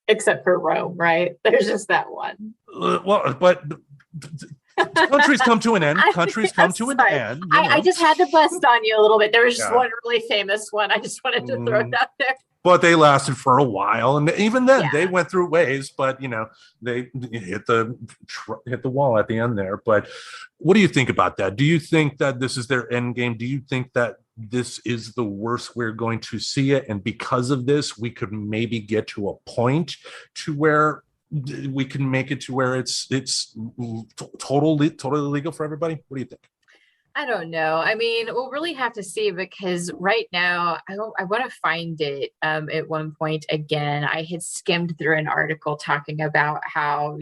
except for Rome, right? There's just that one. But countries come to an end. Countries come to an end. I just had to bust on you a little bit. There was just one really famous one. I just wanted to throw it out there. But they lasted for a while, and even then they went through waves. But they hit the wall at the end there. But what do you think about that? Do you think that this is their end game? Do you think that this is the worst we're going to see it, and because of this, we could maybe get to a point to where we can make it to where it's totally legal for everybody? What do you think? I don't know. I mean, we'll really have to see because right now I want to find it at one point again. I had skimmed through an article talking about how,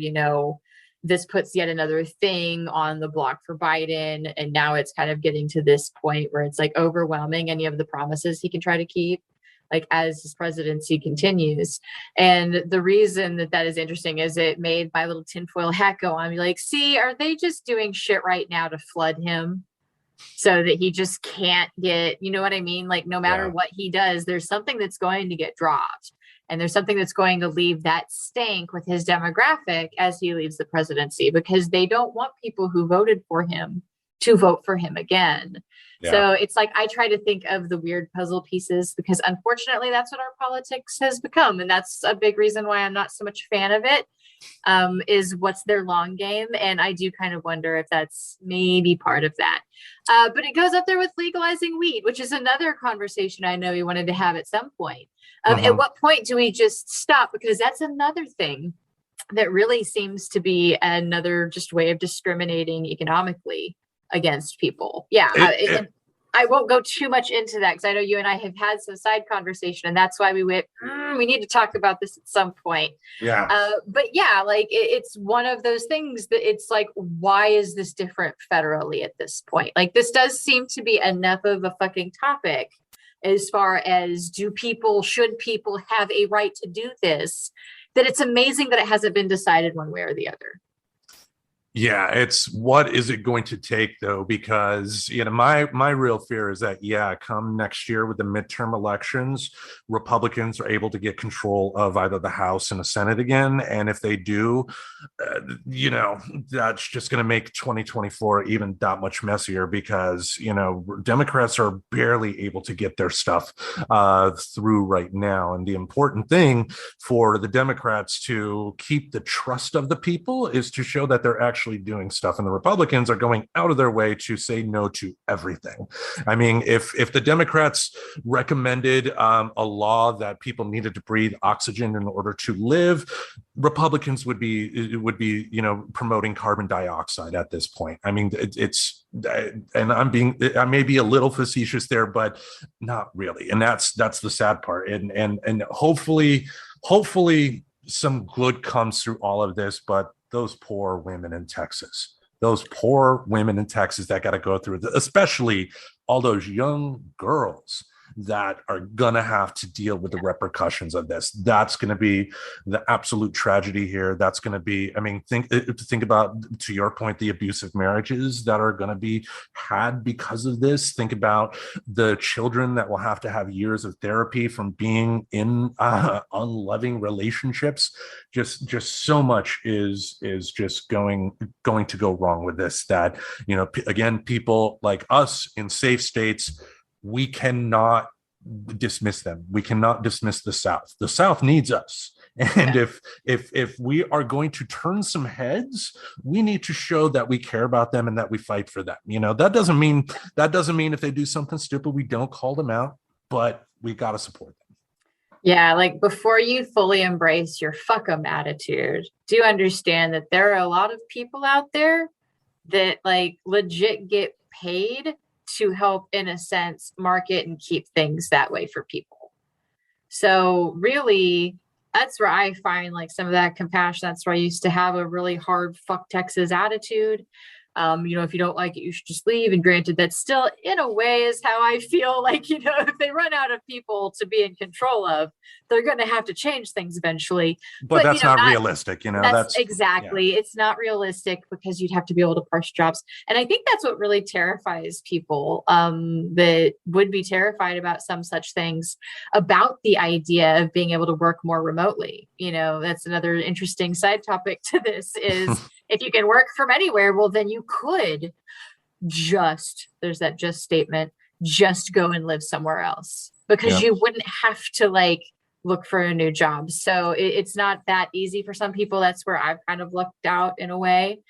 this puts yet another thing on the block for Biden. And now it's kind of getting to this point where it's like overwhelming any of the promises he can try to keep, like as his presidency continues. And the reason that is interesting is it made my little tinfoil hat go on, be like, see, are they just doing shit right now to flood him? So that he just can't get, you know what I mean? Like no matter what he does, there's something that's going to get dropped. And there's something that's going to leave that stank with his demographic as he leaves the presidency, because they don't want people who voted for him to vote for him again. Yeah. So it's like, I try to think of the weird puzzle pieces because unfortunately that's what our politics has become. And that's a big reason why I'm not so much a fan of it. Is what's their long game. And I do kind of wonder if that's maybe part of that. But it goes up there with legalizing weed, which is another conversation I know we wanted to have at some point. At what point do we just stop? Because that's another thing that really seems to be another just way of discriminating economically against people. Yeah. I won't go too much into that because I know you and I have had some side conversation, and that's why we went, we need to talk about this at some point. Yeah. But yeah, like it's one of those things that it's like, why is this different federally at this point? Like this does seem to be enough of a fucking topic as far as should people have a right to do this, that it's amazing that it hasn't been decided one way or the other. Yeah, it's what is it going to take though? Because my real fear is that come next year with the midterm elections, Republicans are able to get control of either the House and the Senate again, and if they do, that's just going to make 2024 even that much messier because Democrats are barely able to get their stuff through right now, and the important thing for the Democrats to keep the trust of the people is to show that they're actually doing stuff, and the Republicans are going out of their way to say no to everything. I mean, if the Democrats recommended a law that people needed to breathe oxygen in order to live, Republicans would be promoting carbon dioxide at this point. I mean, and I may be a little facetious there, but not really, and that's the sad part, and hopefully some good comes through all of this, but those poor women in Texas that got to go through this, especially all those young girls that are going to have to deal with the repercussions of this. That's going to be the absolute tragedy here. That's going to be, I mean, think about, to your point, the abusive marriages that are going to be had because of this. Think about the children that will have to have years of therapy from being in unloving relationships. Just so much is just going to go wrong with this, that, again, people like us in safe states, we cannot dismiss them. We cannot dismiss the South. The South needs us. And if we are going to turn some heads, we need to show that we care about them and that we fight for them. That doesn't mean if they do something stupid, we don't call them out, but we got to support them. Yeah, like before you fully embrace your fuck 'em attitude, do understand that there are a lot of people out there that like legit get paid to help, in a sense, market and keep things that way for people. So really, that's where I find like some of that compassion. That's where I used to have a really hard fuck Texas attitude. If you don't like it, you should just leave. And granted, that still in a way is how I feel like, if they run out of people to be in control of, they're going to have to change things eventually. But that's not realistic, That's exactly. Yeah. It's not realistic because you'd have to be able to parse jobs. And I think that's what really terrifies people that would be terrified about some such things, about the idea of being able to work more remotely. That's another interesting side topic to this is if you can work from anywhere, well, then you could there's that statement, just go and live somewhere else because you wouldn't have to look for a new job. So it's not that easy for some people. That's where I've kind of lucked out in a way.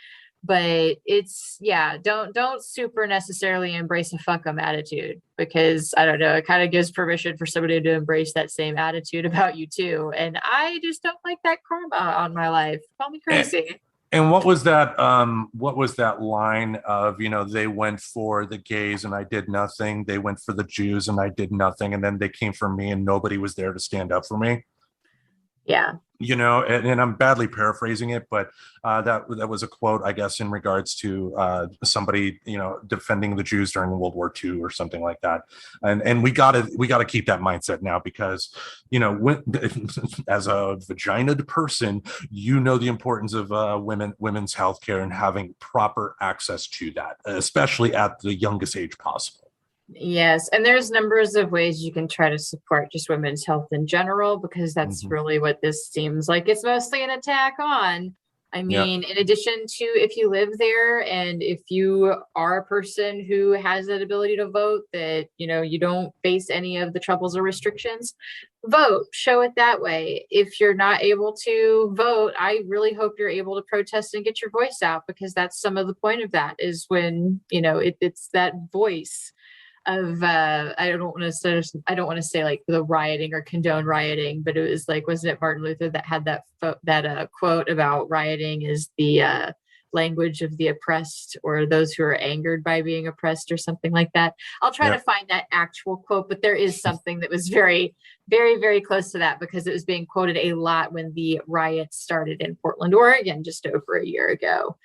But it's, yeah, don't super necessarily embrace a fuck 'em attitude, because I don't know, it kind of gives permission for somebody to embrace that same attitude about you too. And I just don't like that karma on my life. Call me crazy. And what was that line of, they went for the gays and I did nothing. They went for the Jews and I did nothing. And then they came for me and nobody was there to stand up for me. Yeah. And I'm badly paraphrasing it, but that was a quote, I guess, in regards to somebody, defending the Jews during World War II or something like that. And we gotta keep that mindset now, because, when, as a vaginaed person, the importance of women's healthcare and having proper access to that, especially at the youngest age possible. Yes, and there's numbers of ways you can try to support just women's health in general, because that's really what this seems like. It's mostly an attack on. I mean, in addition to, if you live there and if you are a person who has that ability to vote, that, you don't face any of the troubles or restrictions, vote, show it that way. If you're not able to vote, I really hope you're able to protest and get your voice out, because that's some of the point of that, is when, it's that voice of I don't want to say like the rioting or condone rioting, but it was like, wasn't it Martin Luther that had that quote about rioting is the language of the oppressed, or those who are angered by being oppressed, or something like that. I'll try to find that actual quote, but there is something that was very, very, very close to that, because it was being quoted a lot when the riots started in Portland, Oregon, just over a year ago.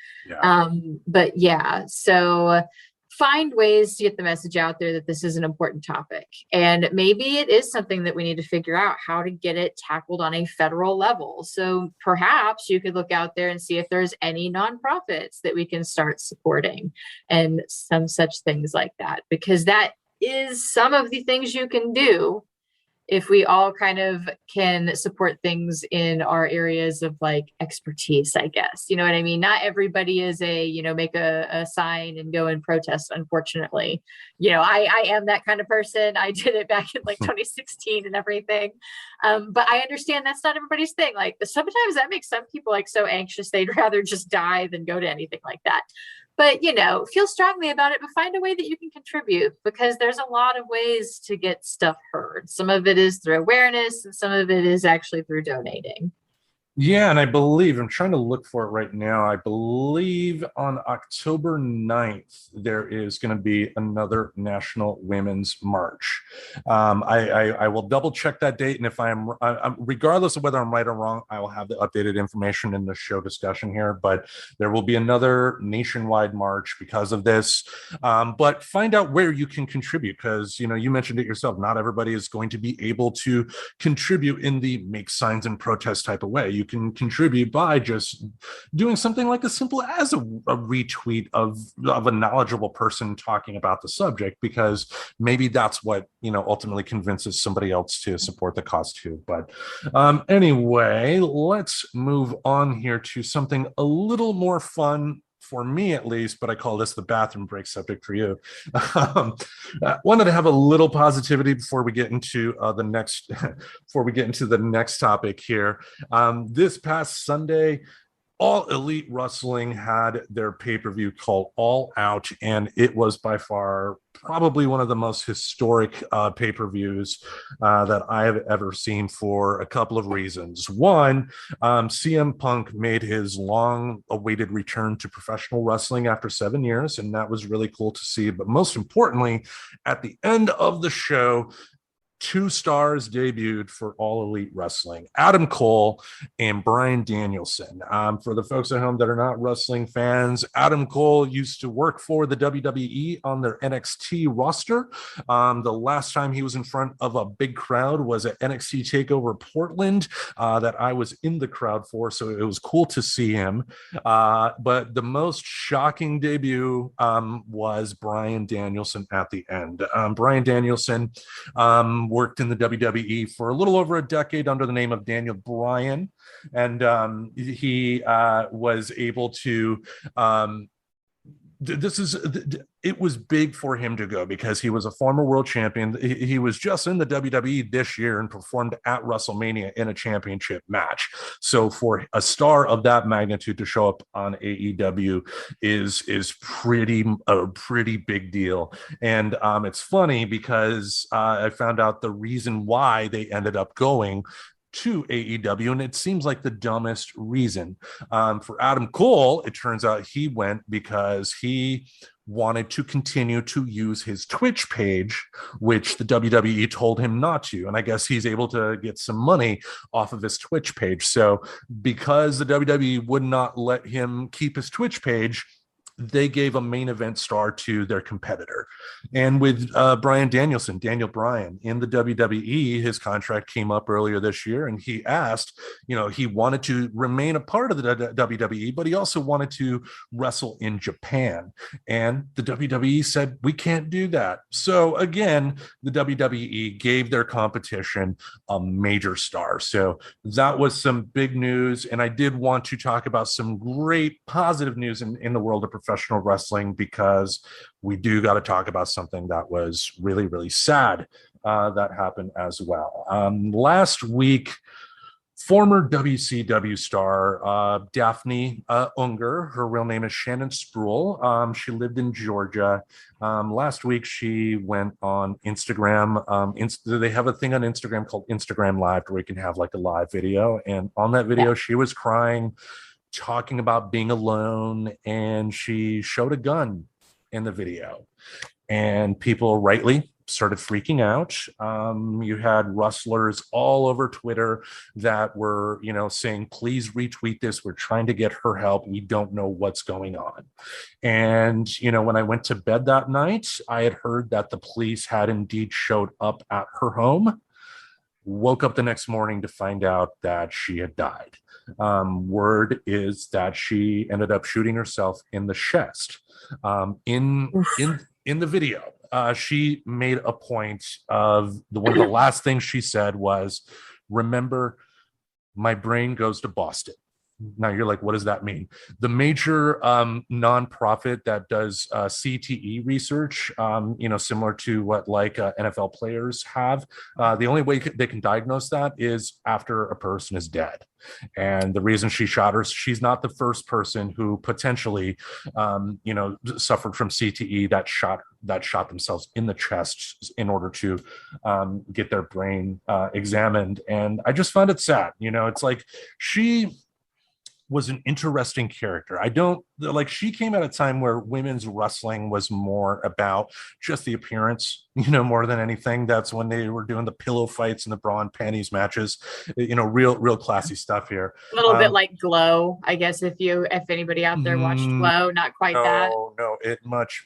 But yeah, so find ways to get the message out there that this is an important topic. And maybe it is something that we need to figure out how to get it tackled on a federal level. So perhaps you could look out there and see if there's any nonprofits that we can start supporting and some such things like that, because that is some of the things you can do if we all kind of can support things in our areas of like expertise, I guess. You know what I mean? Not everybody is make a sign and go and protest, unfortunately. I am that kind of person. I did it back in like 2016 and everything. But I understand that's not everybody's thing. Like, sometimes that makes some people like so anxious they'd rather just die than go to anything like that. But, feel strongly about it, but find a way that you can contribute, because there's a lot of ways to get stuff heard. Some of it is through awareness, and some of it is actually through donating. Yeah, and I believe, I'm trying to look for it right now, I believe on October 9th, there is going to be another National Women's March. I will double check that date, and if I'm regardless of whether I'm right or wrong, I will have the updated information in the show discussion here, but there will be another nationwide march because of this. But find out where you can contribute, because, you mentioned it yourself, not everybody is going to be able to contribute in the make signs and protest type of way. You can contribute by just doing something like as simple as a retweet of a knowledgeable person talking about the subject, because maybe that's what ultimately convinces somebody else to support the cause too. But anyway, let's move on here to something a little more fun, for me at least, but I call this the bathroom break subject for you. Wanted to have a little positivity before we get into the next topic here. This past Sunday, All Elite Wrestling had their pay-per-view called All Out, and it was by far probably one of the most historic pay-per-views that I have ever seen, for a couple of reasons. One, CM Punk made his long-awaited return to professional wrestling after 7 years, and that was really cool to see. But most importantly, at the end of the show, 2 stars debuted for All Elite Wrestling: Adam Cole and Bryan Danielson. For the folks at home that are not wrestling fans, Adam Cole used to work for the WWE on their NXT roster. The last time he was in front of a big crowd was at NXT TakeOver Portland, that I was in the crowd for, so it was cool to see him. But the most shocking debut was Bryan Danielson at the end. Bryan Danielson worked in the WWE for a little over a decade under the name of Daniel Bryan, and he was able to this is it was big for him to go because he was a former world champion. He was just in the WWE this year and performed at WrestleMania in a championship match. So for a star of that magnitude to show up on AEW is a pretty big deal. And it's funny because I found out the reason why they ended up going to AEW, and it seems like the dumbest reason. For Adam Cole, it turns out he went because he wanted to continue to use his Twitch page, which the WWE told him not to. And I guess he's able to get some money off of his Twitch page. So because the WWE would not let him keep his Twitch page, they gave a main event star to their competitor. And with Daniel Bryan in the WWE, his contract came up earlier this year, and he asked, he wanted to remain a part of the WWE, but he also wanted to wrestle in Japan. And the WWE said, we can't do that. So again, the WWE gave their competition a major star. So that was some big news. And I did want to talk about some great positive news in the world of professional wrestling, because we do got to talk about something that was really, really sad that happened as well. Last week, former WCW star Daffney Unger, her real name is Shannon Spruill. She lived in Georgia. Last week, she went on Instagram. They have a thing on Instagram called Instagram Live, where you can have like a live video. And on that video, she was crying, talking about being alone, and she showed a gun in the video, and people rightly started freaking out. You had wrestlers all over Twitter that were, saying, please retweet this. We're trying to get her help. We don't know what's going on. And, when I went to bed that night, I had heard that the police had indeed showed up at her home. Woke up the next morning to find out that she had died. Word is that she ended up shooting herself in the chest. In the video, she made a point of one of the last things she said was, "Remember, my brain goes to Boston." Now you're like, what does that mean? The major nonprofit that does CTE research, similar to what NFL players have, the only way they can diagnose that is after a person is dead. And the reason she shot her, she's not the first person who potentially, suffered from CTE that shot themselves in the chest in order to get their brain examined. And I just found it sad. It's like she was an interesting character. She came at a time where women's wrestling was more about just the appearance, more than anything. That's when they were doing the pillow fights and the bra and panties matches, real classy stuff here. A little bit like Glow, I guess, if anybody out there watched Glow, not quite that. No, it much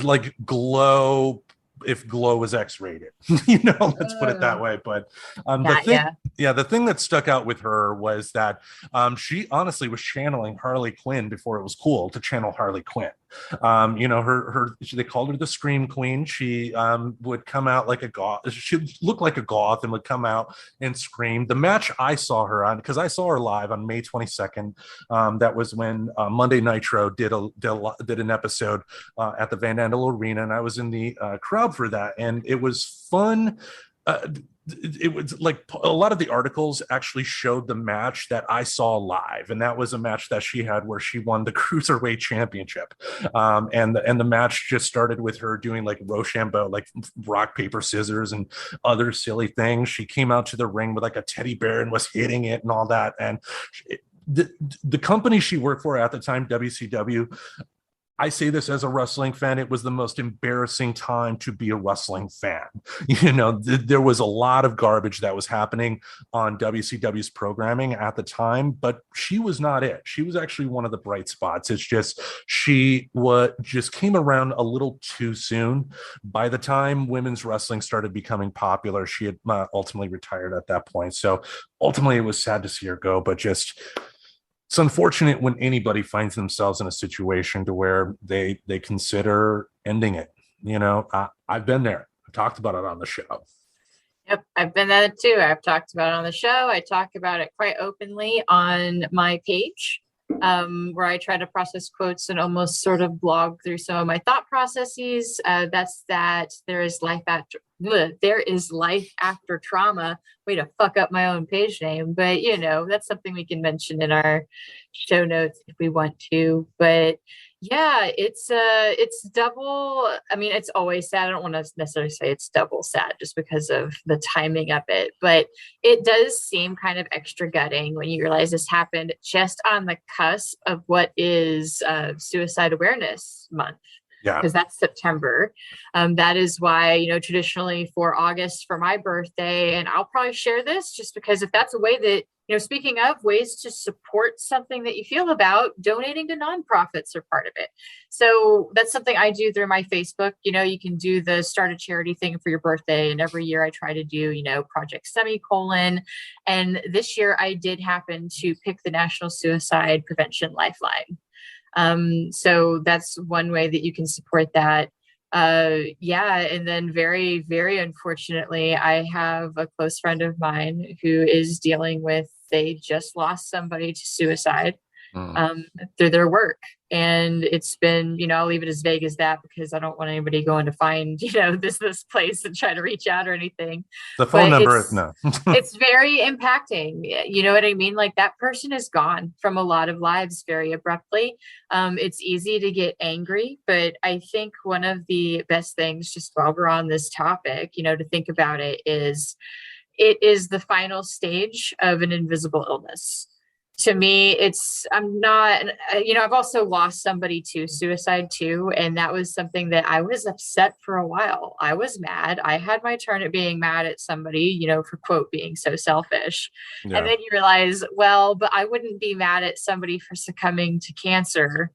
like Glow, if Glow was X-rated, let's put it that way. But the thing that stuck out with her was that she honestly was channeling Harley Quinn before it was cool to channel Harley Quinn. They called her the Scream Queen. She would come out like a goth. She looked like a goth and would come out and scream. The match I saw her on, because I saw her live on May 22nd. That was when Monday Nitro did an episode at the Van Andel Arena, and I was in the crowd for that, and it was fun. It was like a lot of the articles actually showed the match that I saw live, and that was a match that she had where she won the Cruiserweight Championship, and the match just started with her doing like Rochambeau, like rock paper scissors and other silly things. She came out to the ring with like a teddy bear and was hitting it and all that. And the company she worked for at the time, WCW, I say this as a wrestling fan, it was the most embarrassing time to be a wrestling fan. There was a lot of garbage that was happening on WCW's programming at the time, but she was not it. She was actually one of the bright spots. It's just she just came around a little too soon. By the time women's wrestling started becoming popular, she had ultimately retired at that point. So ultimately, it was sad to see her go, but just it's unfortunate when anybody finds themselves in a situation to where they consider ending it. I've been there. I've talked about it on the show. Yep, I've been there too. I've talked about it on the show. I talk about it quite openly on my page. where I try to process quotes and almost sort of blog through some of my thought processes. That's that there is life after there is life after trauma. Way to fuck up my own page name, but that's something we can mention in our show notes if we want to. But yeah, it's double. I mean, it's always sad. I don't want to necessarily say it's double sad just because of the timing of it, but it does seem kind of extra gutting when you realize this happened just on the cusp of what is Suicide Awareness Month, Yeah. because that's September. That is why, traditionally for August for my birthday, and I'll probably share this just because if that's a way that, speaking of ways to support something that you feel about, donating to nonprofits are part of it. So that's something I do through my Facebook. You can do the start a charity thing for your birthday. And every year I try to do, Project Semicolon. And this year I did happen to pick the National Suicide Prevention Lifeline. So that's one way that you can support that. Yeah. And then very, very unfortunately, I have a close friend of mine who is dealing with, they just lost somebody to suicide through their work. And it's been, I'll leave it as vague as that because I don't want anybody going to find, this place and try to reach out or anything. The phone But number, no. it's very impacting. You know what I mean? Like that person is gone from a lot of lives very abruptly. It's easy to get angry, but I think one of the best things, just while we're on this topic, to think about it is the final stage of an invisible illness. To me, I'm not, I've also lost somebody to suicide too. And that was something that I was upset for a while. I was mad. I had my turn at being mad at somebody, for quote, being so selfish. Yeah. And then you realize, well, but I wouldn't be mad at somebody for succumbing to cancer,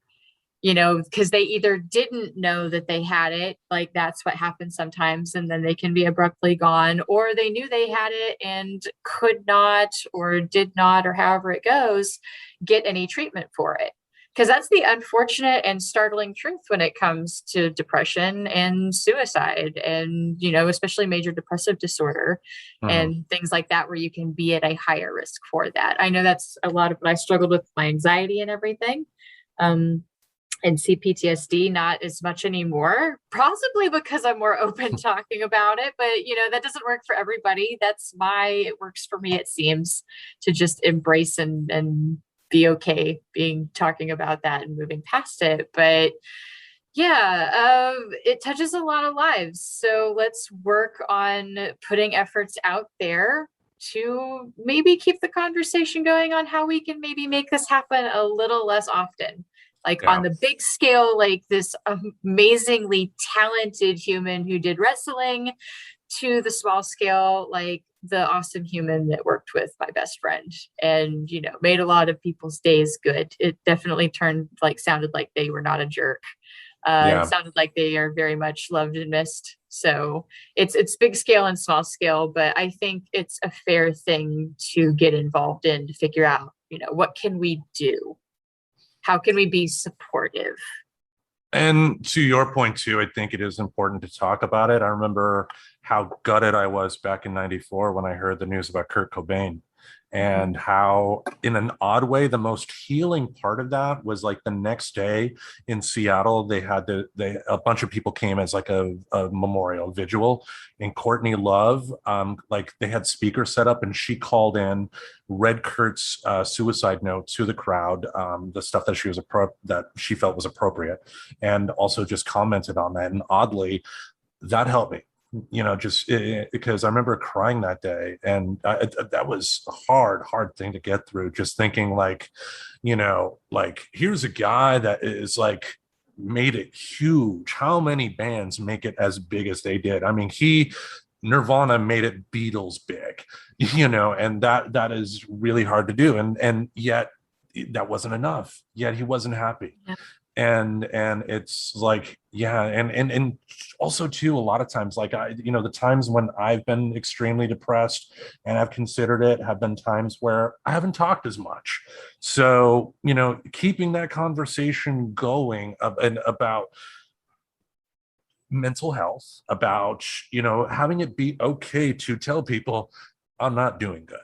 because they either didn't know that they had it, like that's what happens sometimes, and then they can be abruptly gone, or they knew they had it and could not, or did not, or however it goes, get any treatment for it. Because that's the unfortunate and startling truth when it comes to depression and suicide and, especially major depressive disorder and things like that, where you can be at a higher risk for that. I know that's a lot of what I struggled with my anxiety and everything. And CPTSD, not as much anymore, possibly because I'm more open talking about it. But, that doesn't work for everybody. It works for me, it seems, to just embrace and be okay talking about that and moving past it. But yeah, it touches a lot of lives. So let's work on putting efforts out there to maybe keep the conversation going on how we can maybe make this happen a little less often. Like on the big scale, like this amazingly talented human who did wrestling, to the small scale, like the awesome human that worked with my best friend and, made a lot of people's days good. It definitely sounded like they were not a jerk. It sounded like they are very much loved and missed. So it's big scale and small scale, but I think it's a fair thing to get involved in to figure out, what can we do? How can we be supportive? And to your point too, I think it is important to talk about it. I remember how gutted I was back in '94 when I heard the news about Kurt Cobain, and how, in an odd way, the most healing part of that was like the next day in Seattle, they had a bunch of people came as like a memorial vigil, and Courtney Love, like they had speakers set up, and she called in, read Kurt's suicide note to the crowd, the stuff that that she felt was appropriate, and also just commented on that. And oddly, that helped me. Just because I remember crying that day, and that was a hard thing to get through. Just thinking like, like here's a guy that is like made it huge. How many bands make it as big as they did? I mean, Nirvana made it Beatles big, and that is really hard to do. And yet that wasn't enough. Yet he wasn't happy. Yeah. And it's like, and also too, a lot of times, like the times when I've been extremely depressed and I've considered it have been times where I haven't talked as much. So, keeping that conversation going about mental health, about, having it be okay to tell people I'm not doing good.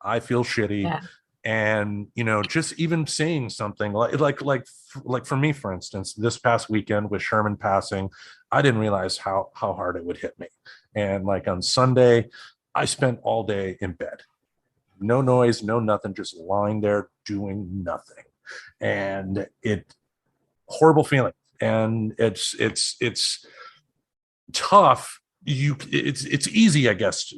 I feel shitty. Yeah. And just even saying something like for me, for instance, this past weekend with Sherman passing, I didn't realize how hard it would hit me. And like on Sunday, I spent all day in bed, no noise, no nothing, just lying there doing nothing. And it horrible feeling. And it's tough. It's easy, I guess.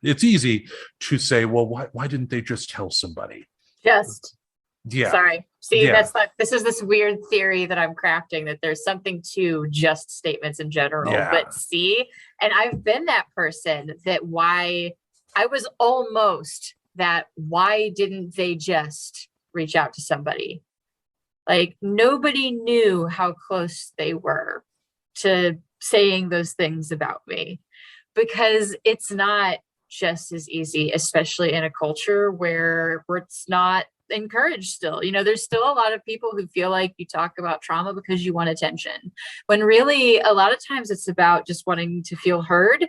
It's easy to say, well, why didn't they just tell somebody? Just Yeah. Sorry. See, Yeah. this is this weird theory that I'm crafting, that there's something to just statements in general. Yeah. But see, and I've been that person that why didn't they just reach out to somebody? Like, nobody knew how close they were to saying those things about me, because it's not just as easy, especially in a culture where it's not encouraged still. There's still a lot of people who feel like you talk about trauma because you want attention, when really a lot of times it's about just wanting to feel heard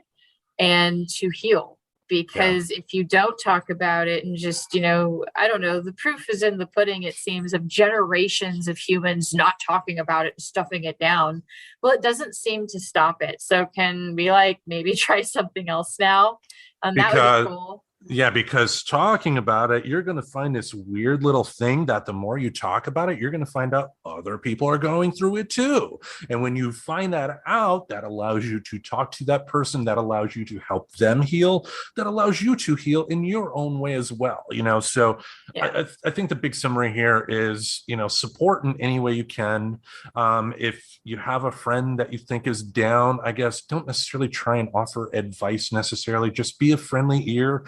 and to heal. Because if you don't talk about it and just, I don't know, the proof is in the pudding, it seems, of generations of humans not talking about it, stuffing it down. Well, it doesn't seem to stop it. So can we maybe try something else now? That would be cool. Yeah, because talking about it, you're going to find this weird little thing that the more you talk about it, you're going to find out other people are going through it too. And when you find that out, that allows you to talk to that person, that allows you to help them heal, that allows you to heal in your own way as well. So yeah. I think the big summary here is, support in any way you can. If you have a friend that you think is down, I guess don't necessarily try and offer advice necessarily. Just be a friendly ear.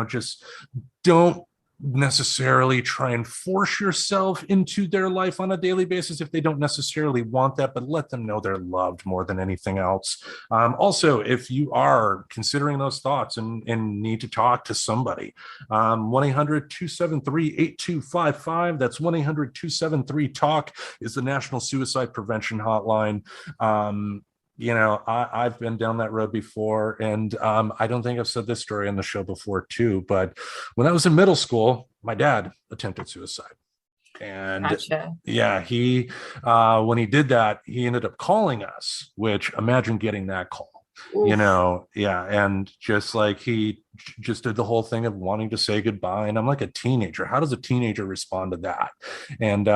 Just don't necessarily try and force yourself into their life on a daily basis if they don't necessarily want that, but let them know they're loved more than anything else. Also, if you are considering those thoughts and need to talk to somebody, 1-800-273-8255. That's 1-800-273-TALK is the National Suicide Prevention Hotline. I've been down that road before, and I don't think I've said this story on the show before too, but when I was in middle school, my dad attempted suicide. And gotcha. Yeah, he when he did that, he ended up calling us, which imagine getting that call. Oof. And just like he just did the whole thing of wanting to say goodbye. And I'm like a teenager. How does a teenager respond to that? And,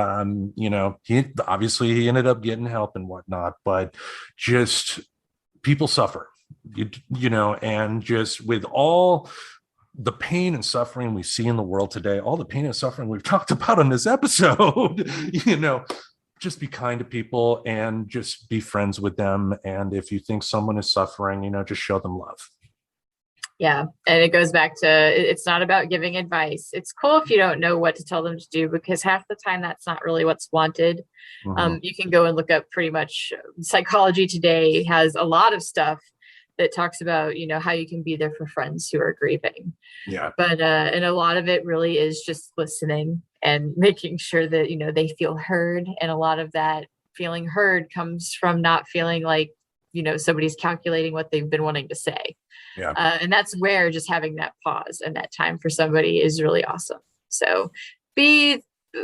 he ended up getting help and whatnot, but just people suffer, and just with all the pain and suffering we see in the world today, all the pain and suffering we've talked about in this episode, just be kind to people and just be friends with them. And if you think someone is suffering, just show them love. Yeah. And it goes back to, it's not about giving advice. It's cool if you don't know what to tell them to do, because half the time that's not really what's wanted. Mm-hmm. You can go and look up pretty much Psychology Today has a lot of stuff that talks about, how you can be there for friends who are grieving. Yeah. But, and a lot of it really is just listening and making sure that, they feel heard. And a lot of that feeling heard comes from not feeling like, somebody's calculating what they've been wanting to say. Yeah. And that's where just having that pause and that time for somebody is really awesome. So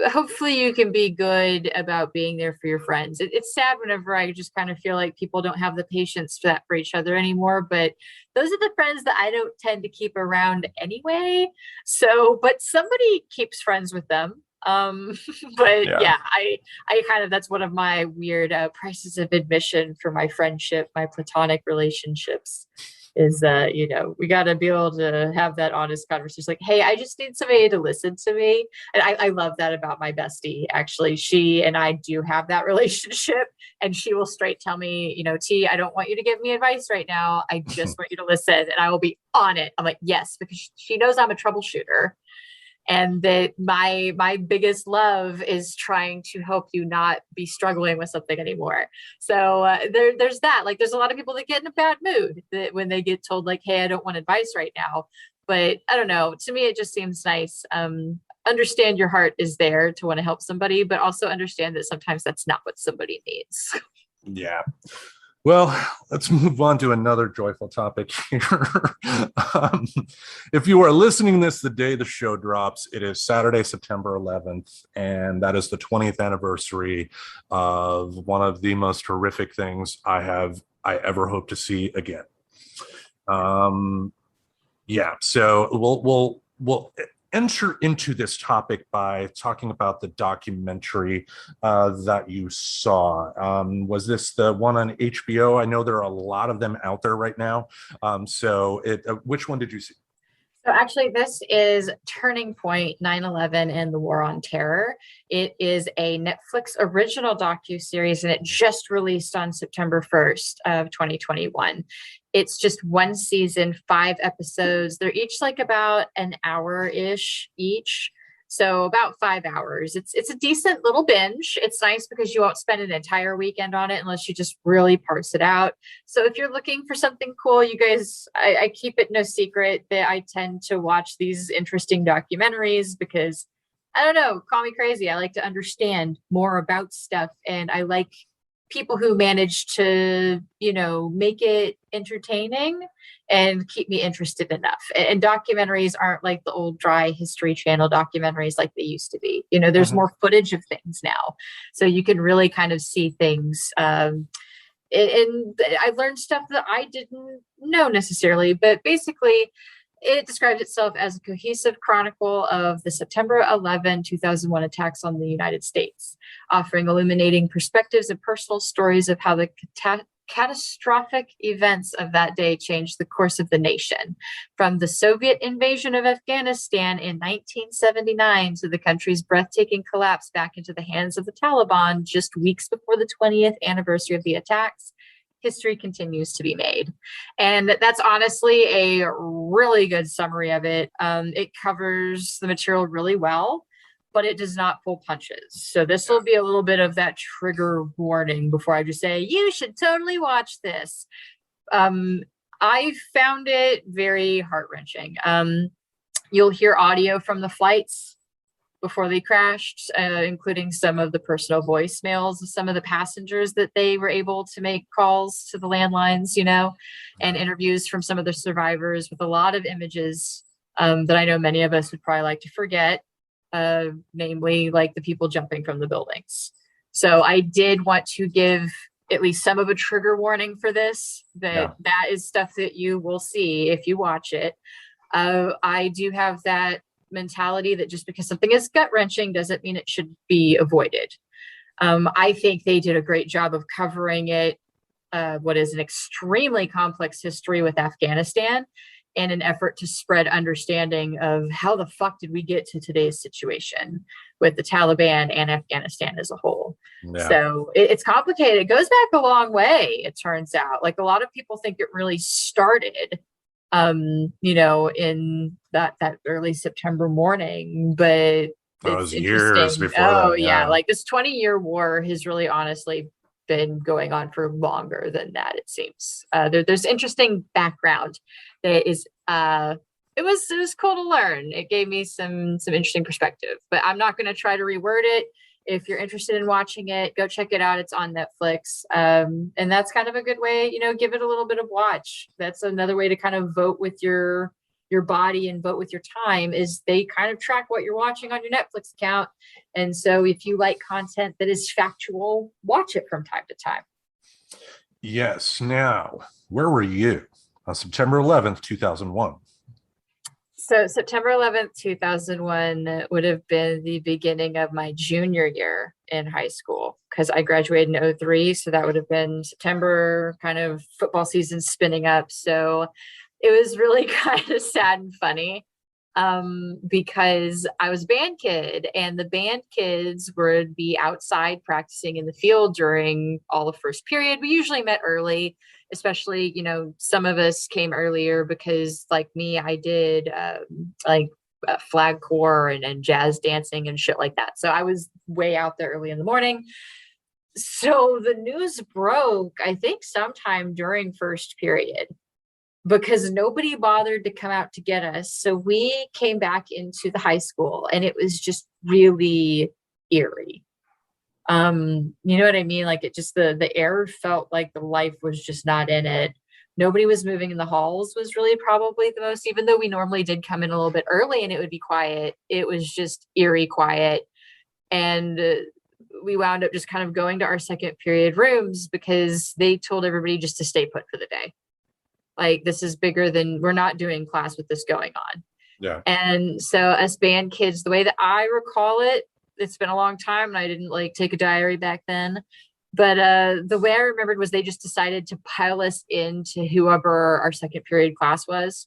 hopefully you can be good about being there for your friends. It's sad whenever I just kind of feel like people don't have the patience for that for each other anymore, but those are the friends that I don't tend to keep around anyway. So, but somebody keeps friends with them. But yeah, I kind of, that's one of my weird prices of admission for my friendship, my platonic relationships. Is we got to be able to have that honest conversation. Like, hey, I just need somebody to listen to me. And I love that about my bestie. Actually, she and I do have that relationship, and she will straight tell me, T, I don't want you to give me advice right now. I just want you to listen, and I will be on it. I'm like, yes, because she knows I'm a troubleshooter. And that my biggest love is trying to help you not be struggling with something anymore. So there's that. Like, there's a lot of people that get in a bad mood that when they get told like, hey, I don't want advice right now. But I don't know. To me, it just seems nice. Understand your heart is there to want to help somebody, but also understand that sometimes that's not what somebody needs. Yeah. Well, let's move on to another joyful topic here. um, if you are listening this the day the show drops, it is Saturday, September 11th, and that is the 20th anniversary of one of the most horrific things I ever hope to see again. Um, yeah, so we'll enter into this topic by talking about the documentary that you saw. Was this the one on HBO? I know there are a lot of them out there right now. Which one did you see? So actually, this is Turning Point 9/11 and the War on Terror. It is a Netflix original docu-series, and it just released on September 1st of 2021. It's just one season, 5 episodes. They're each like about an hour-ish each. So about 5 hours. It's a decent little binge. It's nice because you won't spend an entire weekend on it unless you just really parse it out. So if you're looking for something cool, you guys, I keep it no secret that I tend to watch these interesting documentaries because I don't know, call me crazy. I like to understand more about stuff, and I like people who manage to, make it entertaining and keep me interested enough. And documentaries aren't like the old dry History Channel documentaries like they used to be. There's more footage of things now. So you can really kind of see things. And I learned stuff that I didn't know necessarily, but basically it describes itself as a cohesive chronicle of the September 11, 2001 attacks on the United States, offering illuminating perspectives and personal stories of how the catastrophic events of that day changed the course of the nation, from the Soviet invasion of Afghanistan in 1979 to the country's breathtaking collapse back into the hands of the Taliban just weeks before the 20th anniversary of the attacks. History continues to be made. And that's honestly a really good summary of it. It covers the material really well, but it does not pull punches. So this will be a little bit of that trigger warning before I just say, you should totally watch this. I found it very heart-wrenching. You'll hear audio from the flights before they crashed, including some of the personal voicemails of some of the passengers that they were able to make calls to the landlines, and interviews from some of the survivors with a lot of images that I know many of us would probably like to forget, namely like the people jumping from the buildings. So I did want to give at least some of a trigger warning for this, that is stuff that you will see if you watch it. I do have that mentality that just because something is gut-wrenching doesn't mean it should be avoided. I think they did a great job of covering it, what is an extremely complex history with Afghanistan, in an effort to spread understanding of how the fuck did we get to today's situation with the Taliban and Afghanistan as a whole. Yeah. So it's complicated. It goes back a long way, it turns out. Like, a lot of people think it really started in that early September morning, but it was years before that. Yeah, like this 20-year war has really honestly been going on for longer than that, it seems. There's interesting background that is it was cool to learn. It gave me some interesting perspective, but I'm not going to try to reword it. If you're interested in watching it, go check it out. It's on Netflix. And that's kind of a good way, give it a little bit of watch. That's another way to kind of vote with your body and vote with your time, is they kind of track what you're watching on your Netflix account. And so if you like content that is factual, watch it from time to time. Yes. Now, where were you on September 11th, 2001? So September 11th, 2001 would have been the beginning of my junior year in high school, because I graduated in 2003. So that would have been September, kind of football season spinning up. So it was really kind of sad and funny, because I was a band kid, and the band kids would be outside practicing in the field during all the first period. We usually met early, especially, some of us came earlier because, like me, I did flag corps and jazz dancing and shit like that. So I was way out there early in the morning. So the news broke, I think, sometime during first period, because nobody bothered to come out to get us. So we came back into the high school, and it was just really eerie. You know what I mean? Like it just the air felt like the life was just not in it. Nobody was moving in the halls was really probably the most, even though we normally did come in a little bit early and it would be quiet, it was just eerie quiet. And we wound up just kind of going to our second period rooms because they told everybody just to stay put for the day. Like this is bigger than, we're not doing class with this going on. Yeah. And so us band kids, the way that I recall it, it's been a long time and I didn't like take a diary back then. But the way I remembered was they just decided to pile us into whoever our second period class was.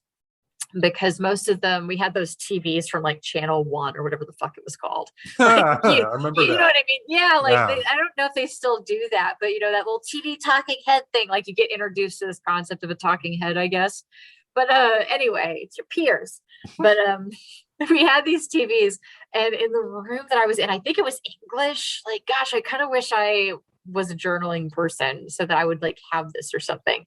Because most of them, we had those TVs from like Channel 1 or whatever the fuck it was called. Like, I remember you that. know what I mean? Yeah, like Yeah. I don't know if they still do that, but you know, that little TV talking head thing, like you get introduced to this concept of a talking head, I guess. But anyway, it's your peers. But we had these TVs, and in the room that I was in, I think it was English. Like, gosh, I kind of wish I was a journaling person so that I would like have this or something.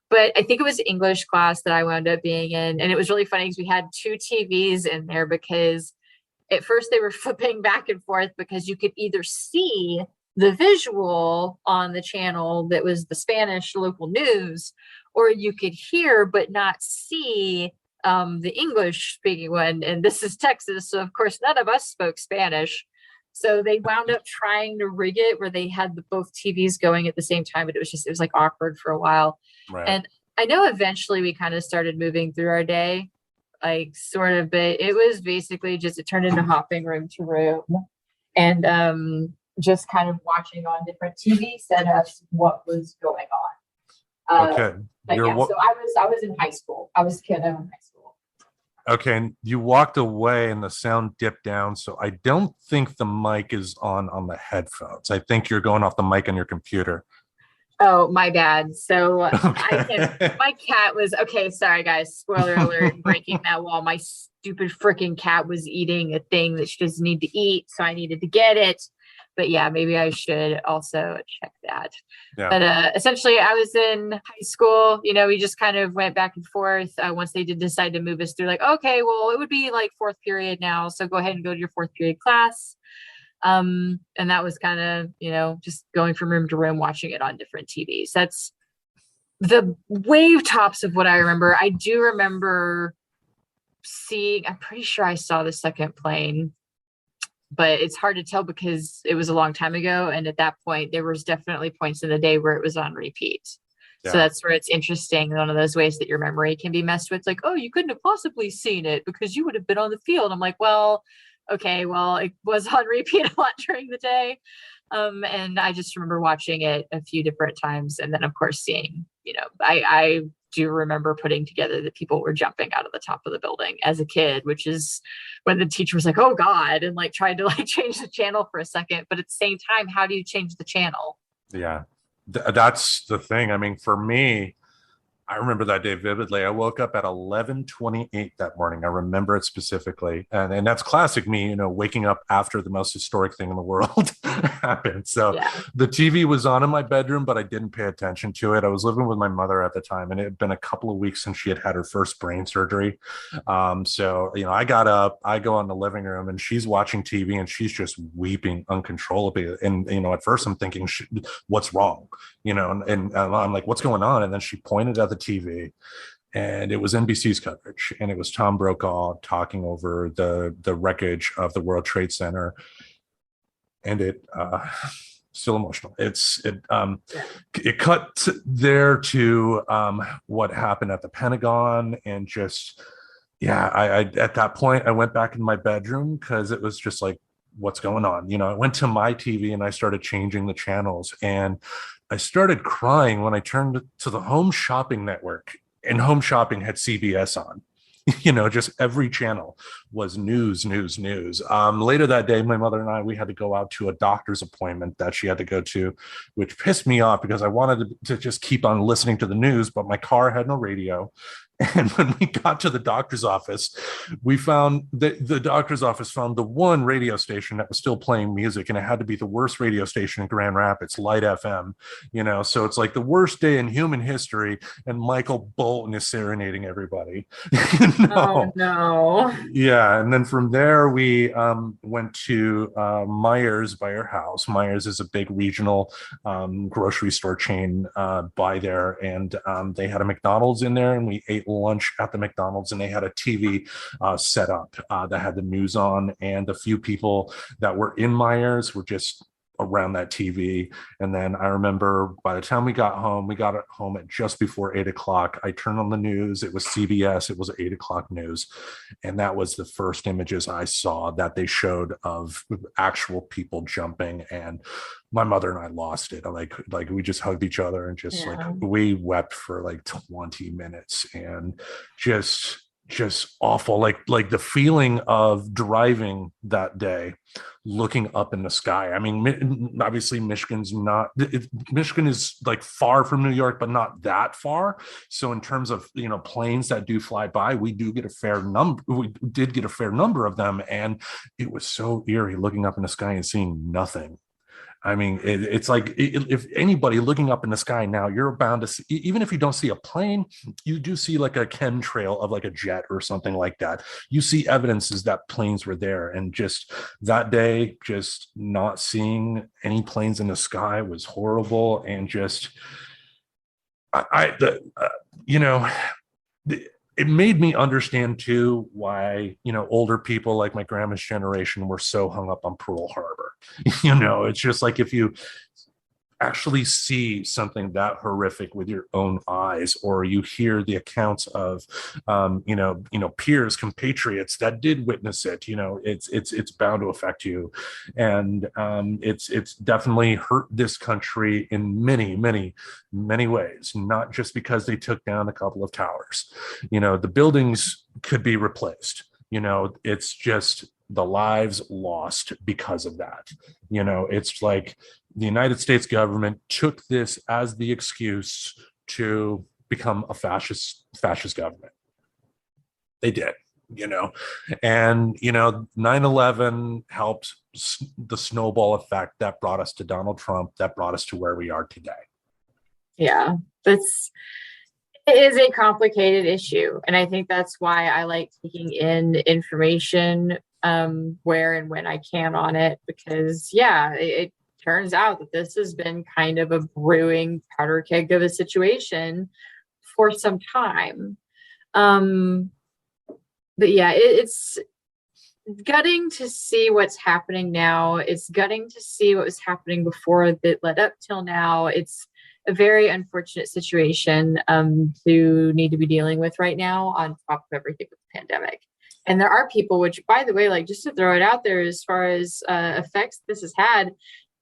But I think it was English class that I wound up being in. And it was really funny because we had two TVs in there because at first they were flipping back and forth because you could either see the visual on the channel that was the Spanish local news, or you could hear but not see the English speaking one. And this is Texas. So, of course, none of us spoke Spanish. So they wound up trying to rig it where they had both TVs going at the same time, but it was like awkward for a while. Right. And I know eventually we kind of started moving through our day, like sort of, but it was basically just, it turned into hopping room to room and just kind of watching on different TV setups what was going on. Okay. But yeah, so I was in high school. I was a kid in high school. Okay, and you walked away and the sound dipped down, so I don't think the mic is on the headphones. I think you're going off the mic on your computer. Oh, my bad. So Okay. my cat was, okay, sorry guys, spoiler alert, breaking that wall. My stupid freaking cat was eating a thing that she doesn't need to eat, so I needed to get it. But yeah, maybe I should also check that. Yeah. But essentially, I was in high school. You know, we just kind of went back and forth. Once they did decide to move us through, like, okay, well, it would be like fourth period now, so go ahead and go to your fourth period class. And that was kind of, you know, just going from room to room, watching it on different TVs. That's the wave tops of what I remember. I do remember seeing, I'm pretty sure I saw the second plane, but it's hard to tell because it was a long time ago. And at that point, there was definitely points in the day where it was on repeat. Yeah. So that's where it's interesting. One of those ways that your memory can be messed with. Like, oh, you couldn't have possibly seen it because you would have been on the field. I'm like, well, okay, well, it was on repeat a lot during the day. And I just remember watching it a few different times. And then, of course, seeing, you know, I do remember putting together that people were jumping out of the top of the building as a kid, which is when the teacher was like, oh God, and like tried to like change the channel for a second. But at the same time, how do you change the channel? Yeah, that's the thing. I mean, for me, I remember that day vividly. I woke up at 11:28 that morning. I remember it specifically. And that's classic me, you know, waking up after the most historic thing in the world happened. So yeah. The TV was on in my bedroom, but I didn't pay attention to it. I was living with my mother at the time, and it had been a couple of weeks since she had had her first brain surgery. So, you know, I got up, I go in the living room, and she's watching TV, and she's just weeping uncontrollably. And, you know, at first I'm thinking, what's wrong? You know, and I'm like, what's going on? And then she pointed at the TV, and it was NBC's coverage, and it was Tom Brokaw talking over the wreckage of the World Trade Center, and it still emotional. It cut there to what happened at the Pentagon, and just I at that point I went back in my bedroom because it was just like, what's going on? You know, I went to my TV and I started changing the channels, and I started crying when I turned to the Home Shopping Network, and Home Shopping had CBS on. You know, just every channel was news. Later that day, my mother and I, we had to go out to a doctor's appointment that she had to go to, which pissed me off because I wanted to just keep on listening to the news, but my car had no radio. And when we got to the doctor's office, we found that the doctor's office found the one radio station that was still playing music, and it had to be the worst radio station in Grand Rapids, Light FM. So it's like the worst day in human history, and Michael Bolton is serenading everybody. Oh no. Yeah, and then from there we went to Myers by our house. Myers is a big regional grocery store chain by there, and they had a McDonald's in there, and we ate lunch at the McDonald's, and they had a TV set up that had the news on, and a few people that were in Myers were just around that TV. And then I remember by the time we got home at just before 8 o'clock. I turned on the news. It was CBS. It was 8 o'clock news. And that was the first images I saw that they showed of actual people jumping. And my mother and I lost it. Like we just hugged each other and just like we wept for like 20 minutes and just awful. Like the feeling of driving that day, looking up in the sky. I mean, obviously Michigan is like far from New York, but not that far. So in terms of, planes that do fly by, we did get a fair number of them. And it was so eerie looking up in the sky and seeing nothing. I mean, it's like if anybody looking up in the sky now, you're bound to see, even if you don't see a plane, you do see like a chemtrail of like a jet or something like that. You see evidences that planes were there. And just that day, just not seeing any planes in the sky was horrible. And just, it made me understand too why older people like my grandma's generation were so hung up on Pearl Harbor. It's just like if you actually see something that horrific with your own eyes, or you hear the accounts of peers, compatriots that did witness it, it's bound to affect you. And it's definitely hurt this country in many, many, many ways, not just because they took down a couple of towers. The buildings could be replaced. It's just the lives lost because of that. It's like the United States government took this as the excuse to become a fascist government. They did, and 9/11 helped the snowball effect that brought us to Donald Trump, that brought us to where we are today. Yeah, it is a complicated issue, and I think that's why I like taking in information where and when I can on it, because it turns out that this has been kind of a brewing powder keg of a situation for some time. But it's gutting to see what's happening now. It's gutting to see what was happening before that led up till now. It's a very unfortunate situation to need to be dealing with right now, on top of everything with the pandemic. And there are people, which, by the way, like, just to throw it out there, as far as effects this has had,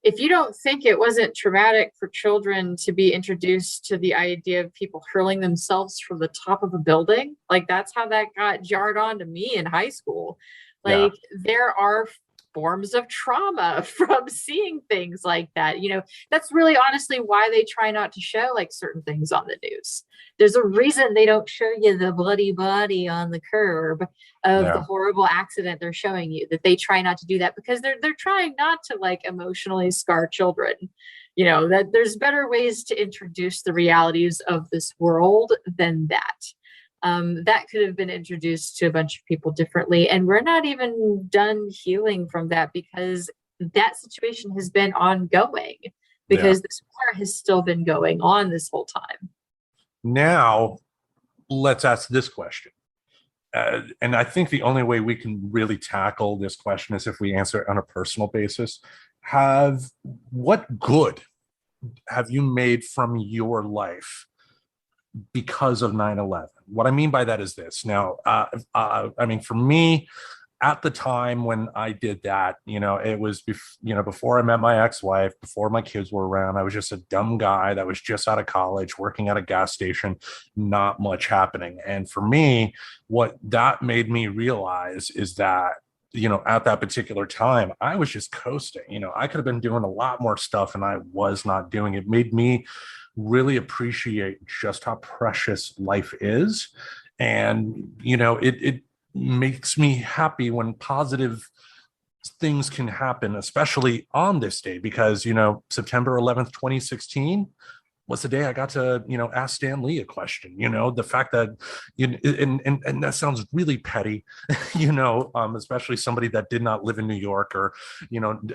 if you don't think it wasn't traumatic for children to be introduced to the idea of people hurling themselves from the top of a building, like, that's how that got jarred on to me in high school. Like, there are forms of trauma from seeing things like that. That's really honestly why they try not to show like certain things on the news. There's a reason they don't show you the bloody body on the curb of the horrible accident they're showing you, that they try not to do that because they're trying not to like emotionally scar children. That there's better ways to introduce the realities of this world than that. That could have been introduced to a bunch of people differently. And we're not even done healing from that, because that situation has been ongoing, because this war has still been going on this whole time. Now, let's ask this question. And I think the only way we can really tackle this question is if we answer it on a personal basis. What good have you made from your life because of 9/11? What I mean by that is this. Now, I mean, for me, at the time when I did that, it was, before I met my ex-wife, before my kids were around. I was just a dumb guy that was just out of college, working at a gas station, not much happening. And for me, what that made me realize is that, at that particular time, I was just coasting. I could have been doing a lot more stuff, and I was not doing it. It made me really appreciate just how precious life is. And it makes me happy when positive things can happen, especially on this day, because September 11th, 2016 was the day I got to ask Stan Lee a question. The fact that and that sounds really petty, especially somebody that did not live in New York or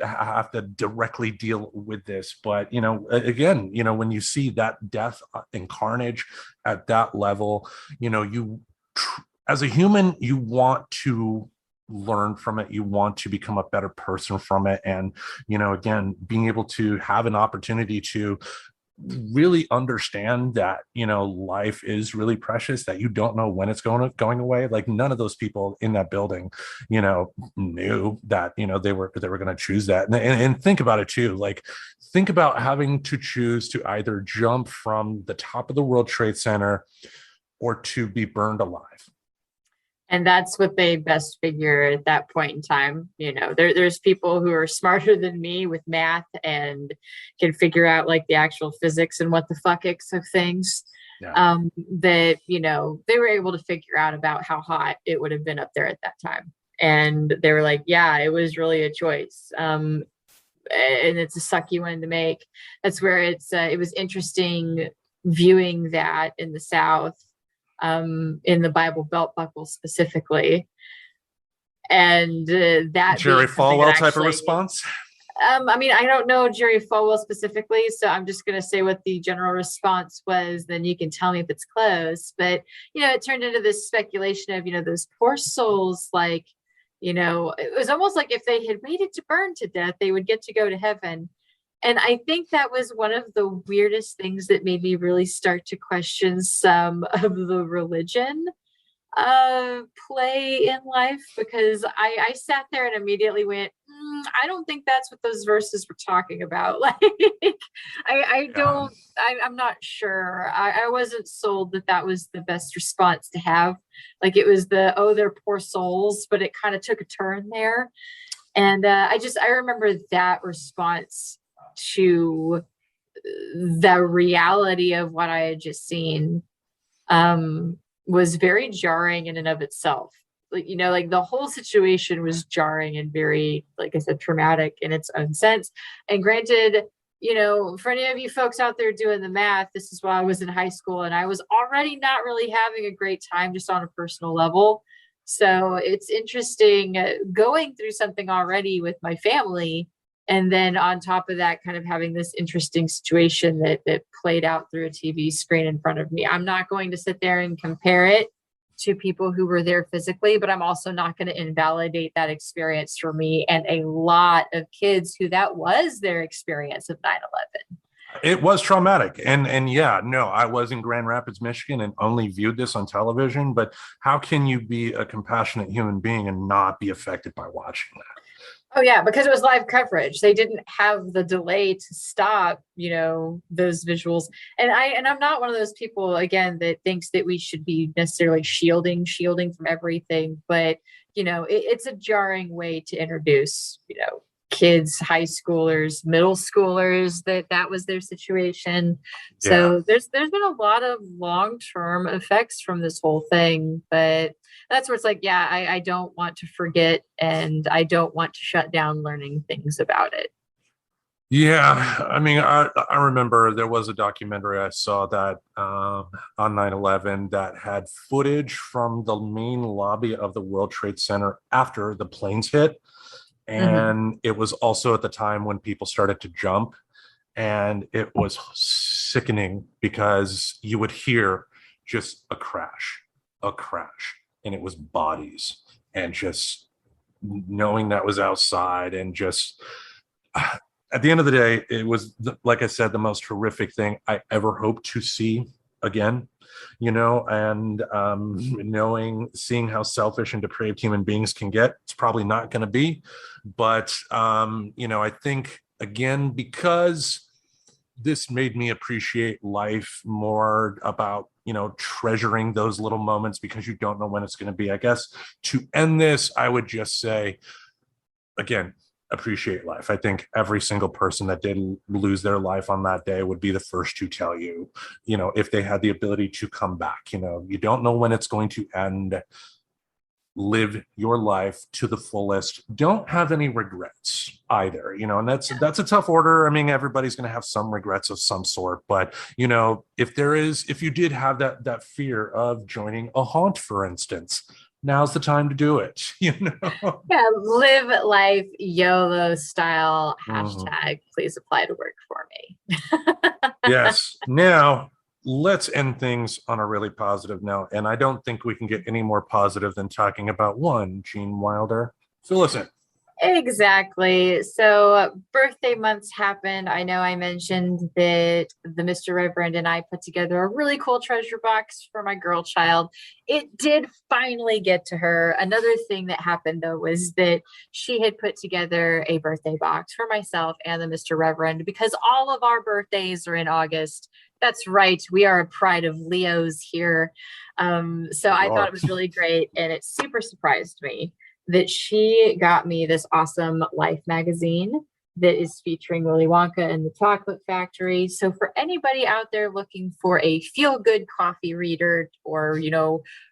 have to directly deal with this. But again, when you see that death and carnage at that level, you as a human, you want to learn from it, you want to become a better person from it. And again, being able to have an opportunity to really understand that life is really precious, that you don't know when it's going away. Like, none of those people in that building knew that they were going to choose that. And think about it too, like, think about having to choose to either jump from the top of the World Trade Center or to be burned alive. And that's what they best figure at that point in time. There's people who are smarter than me with math and can figure out like the actual physics and what the fuckics of things. Yeah. That, they were able to figure out about how hot it would have been up there at that time. And they were like, yeah, it was really a choice. And it's a sucky one to make. That's where it was interesting viewing that in the South, in the Bible Belt Buckle specifically, and that Jerry Falwell type of response. I don't know Jerry Falwell specifically, so I'm just going to say what the general response was. Then you can tell me if it's close. But it turned into this speculation of those poor souls. Like, it was almost like if they had waited to burn to death, they would get to go to heaven. And I think that was one of the weirdest things that made me really start to question some of the religion play in life, because I sat there and immediately went, I don't think that's what those verses were talking about. Like, I'm not sure. I wasn't sold that was the best response to have. Like, it was they're poor souls, but it kind of took a turn there. And I remember that response to the reality of what I had just seen was very jarring in and of itself. Like, the whole situation was jarring and very, like I said, traumatic in its own sense. And granted, for any of you folks out there doing the math, this is while I was in high school and I was already not really having a great time just on a personal level. So it's interesting going through something already with my family, and then on top of that, kind of having this interesting situation that played out through a TV screen in front of me. I'm not going to sit there and compare it to people who were there physically, but I'm also not going to invalidate that experience for me and a lot of kids who that was their experience of 9/11. It was traumatic. And yeah, no, I was in Grand Rapids, Michigan, and only viewed this on television. But how can you be a compassionate human being and not be affected by watching that? Oh yeah, because it was live coverage. They didn't have the delay to stop, those visuals. And I'm not one of those people, again, that thinks that we should be necessarily shielding from everything. But, it's a jarring way to introduce, kids, high schoolers, middle schoolers, that was their situation. Yeah. So there's been a lot of long-term effects from this whole thing, but that's where it's like, yeah, I don't want to forget, and I don't want to shut down learning things about it. Yeah, I remember there was a documentary I saw that on 9/11 that had footage from the main lobby of the World Trade Center after the planes hit. And it was also at the time when people started to jump, and it was sickening because you would hear just a crash, and it was bodies, and just knowing that was outside, and just at the end of the day, it was, like I said, the most horrific thing I ever hope to see again. And seeing how selfish and depraved human beings can get, it's probably not going to be. But, I think, again, because this made me appreciate life more, about, treasuring those little moments, because you don't know when it's going to be. I guess to end this, I would just say, again, appreciate life. I think every single person that did lose their life on that day would be the first to tell you, if they had the ability to come back, you don't know when it's going to end. Live your life to the fullest. Don't have any regrets either, and that's a tough order. I mean, everybody's going to have some regrets of some sort, but if you did have that fear of joining a haunt, for instance, now's the time to do it. Yeah, live life YOLO style Mhm. hashtag. Please apply to work for me. Yes. Now, let's end things on a really positive note. And I don't think we can get any more positive than talking about one Gene Wilder. Fill us in. Exactly. So birthday months happened. I know I mentioned that the Mr. Reverend and I put together a really cool treasure box for my girl child. It did finally get to her. Another thing that happened though was that she had put together a birthday box for myself and the Mr. Reverend because all of our birthdays are in August. That's right. We are a pride of Leos here. So I thought it was really great and it super surprised me that she got me this awesome Life magazine that is featuring Willy Wonka and the Chocolate Factory. So for anybody out there looking for a feel-good coffee reader or,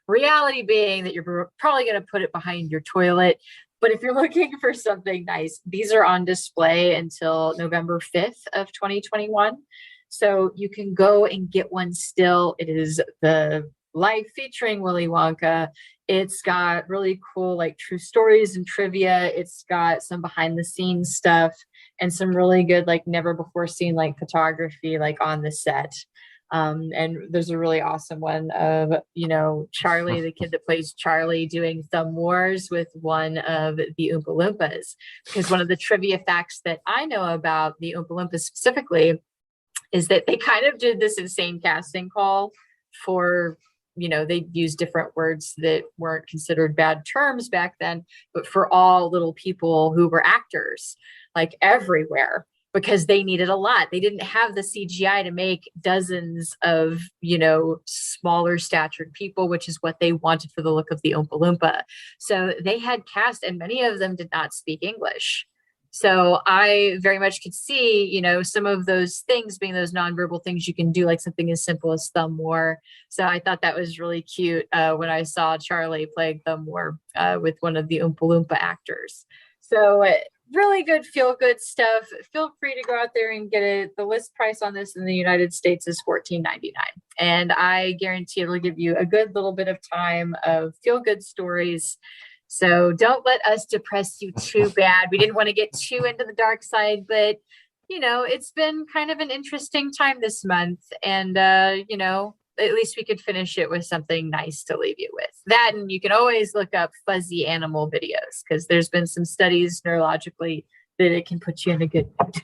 reality being that you're probably going to put it behind your toilet. But if you're looking for something nice, these are on display until November 5th of 2021. So you can go and get one still. It is the Life featuring Willy Wonka. It's got really cool, like true stories and trivia. It's got some behind the scenes stuff and some really good, like never before seen, like photography, like on the set. And there's a really awesome one of, Charlie, the kid that plays Charlie, doing thumb wars with one of the Oompa Loompas. Because one of the trivia facts that I know about the Oompa Loompas specifically is that they kind of did this insane casting call for, they used different words that weren't considered bad terms back then, but for all little people who were actors, like everywhere, because they needed a lot. They didn't have the CGI to make dozens of, smaller statured people, which is what they wanted for the look of the Oompa Loompa. So they had cast, and many of them did not speak English. So I very much could see, some of those things being those nonverbal things you can do, like something as simple as thumb war. So I thought that was really cute when I saw Charlie playing thumb war with one of the Oompa Loompa actors. So really good, feel good stuff. Feel free to go out there and get it. The list price on this in the United States is $14.99. And I guarantee it'll give you a good little bit of time of feel good stories. So don't let us depress you too bad. We didn't want to get too into the dark side, but it's been kind of an interesting time this month. And at least we could finish it with something nice to leave you with. That, and you can always look up fuzzy animal videos because there's been some studies neurologically that it can put you in a good mood.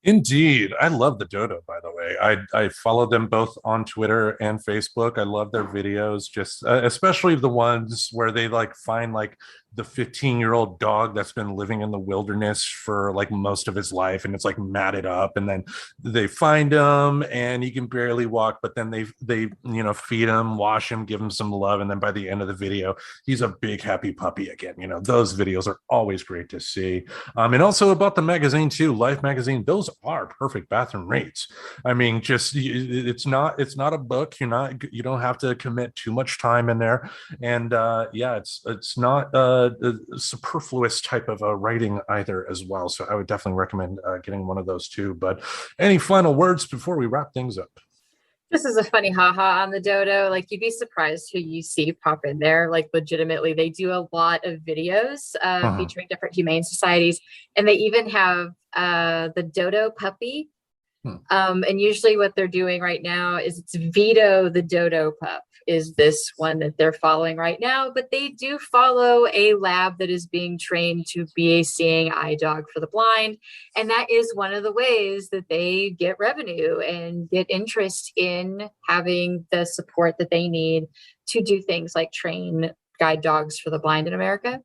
Indeed. I love the Dodo, by the way. I follow them both on Twitter and Facebook. I love their videos, just especially the ones where they find the 15-year-old dog that's been living in the wilderness for most of his life, and it's matted up, and then they find him and he can barely walk, but then they feed him, wash him, give him some love, and then by the end of the video he's a big happy puppy again. Those videos are always great to see. And also about the magazine too, Life magazine, those are perfect bathroom rates. I mean, just it's not a book. You don't have to commit too much time in there, and it's not superfluous type of writing either as well. So I would definitely recommend getting one of those too. But any final words before we wrap things up? This is a funny haha on the Dodo. You'd be surprised who you see pop in there. Legitimately, they do a lot of videos featuring different humane societies, and they even have the Dodo puppy. And usually what they're doing right now is it's Vito the Dodo pup is this one that they're following right now, but they do follow a lab that is being trained to be a seeing eye dog for the blind. And that is one of the ways that they get revenue and get interest in having the support that they need to do things like train guide dogs for the blind in America.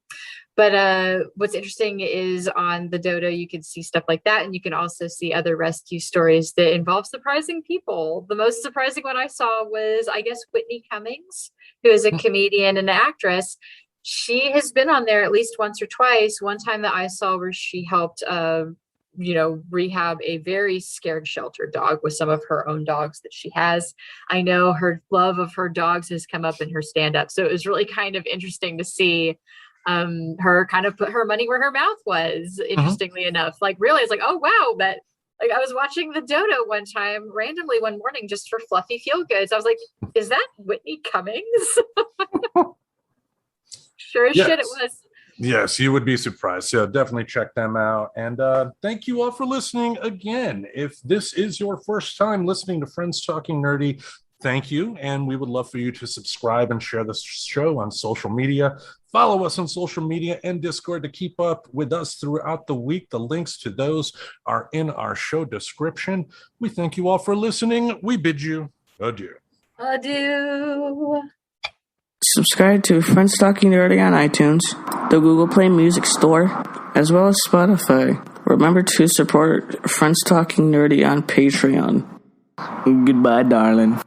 But what's interesting is on the Dodo, you can see stuff like that. And you can also see other rescue stories that involve surprising people. The most surprising one I saw was, I guess, Whitney Cummings, who is a comedian and an actress. She has been on there at least once or twice. One time that I saw where she helped, rehab a very scared shelter dog with some of her own dogs that she has. I know her love of her dogs has come up in her stand-up. So it was really kind of interesting to see her kind of put her money where her mouth was, interestingly enough. Like realize like, oh wow, that like I was watching the Dodo one time randomly one morning just for fluffy feel goods. I was like, is that Whitney Cummings? Sure as shit it was. Yes, you would be surprised. So definitely check them out. And thank you all for listening again. If this is your first time listening to Friends Talking Nerdy, thank you. And we would love for you to subscribe and share this show on social media. Follow us on social media and Discord to keep up with us throughout the week. The links to those are in our show description. We thank you all for listening. We bid you adieu. Adieu. Subscribe to Friends Talking Nerdy on iTunes, the Google Play Music Store, as well as Spotify. Remember to support Friends Talking Nerdy on Patreon. Goodbye, darling.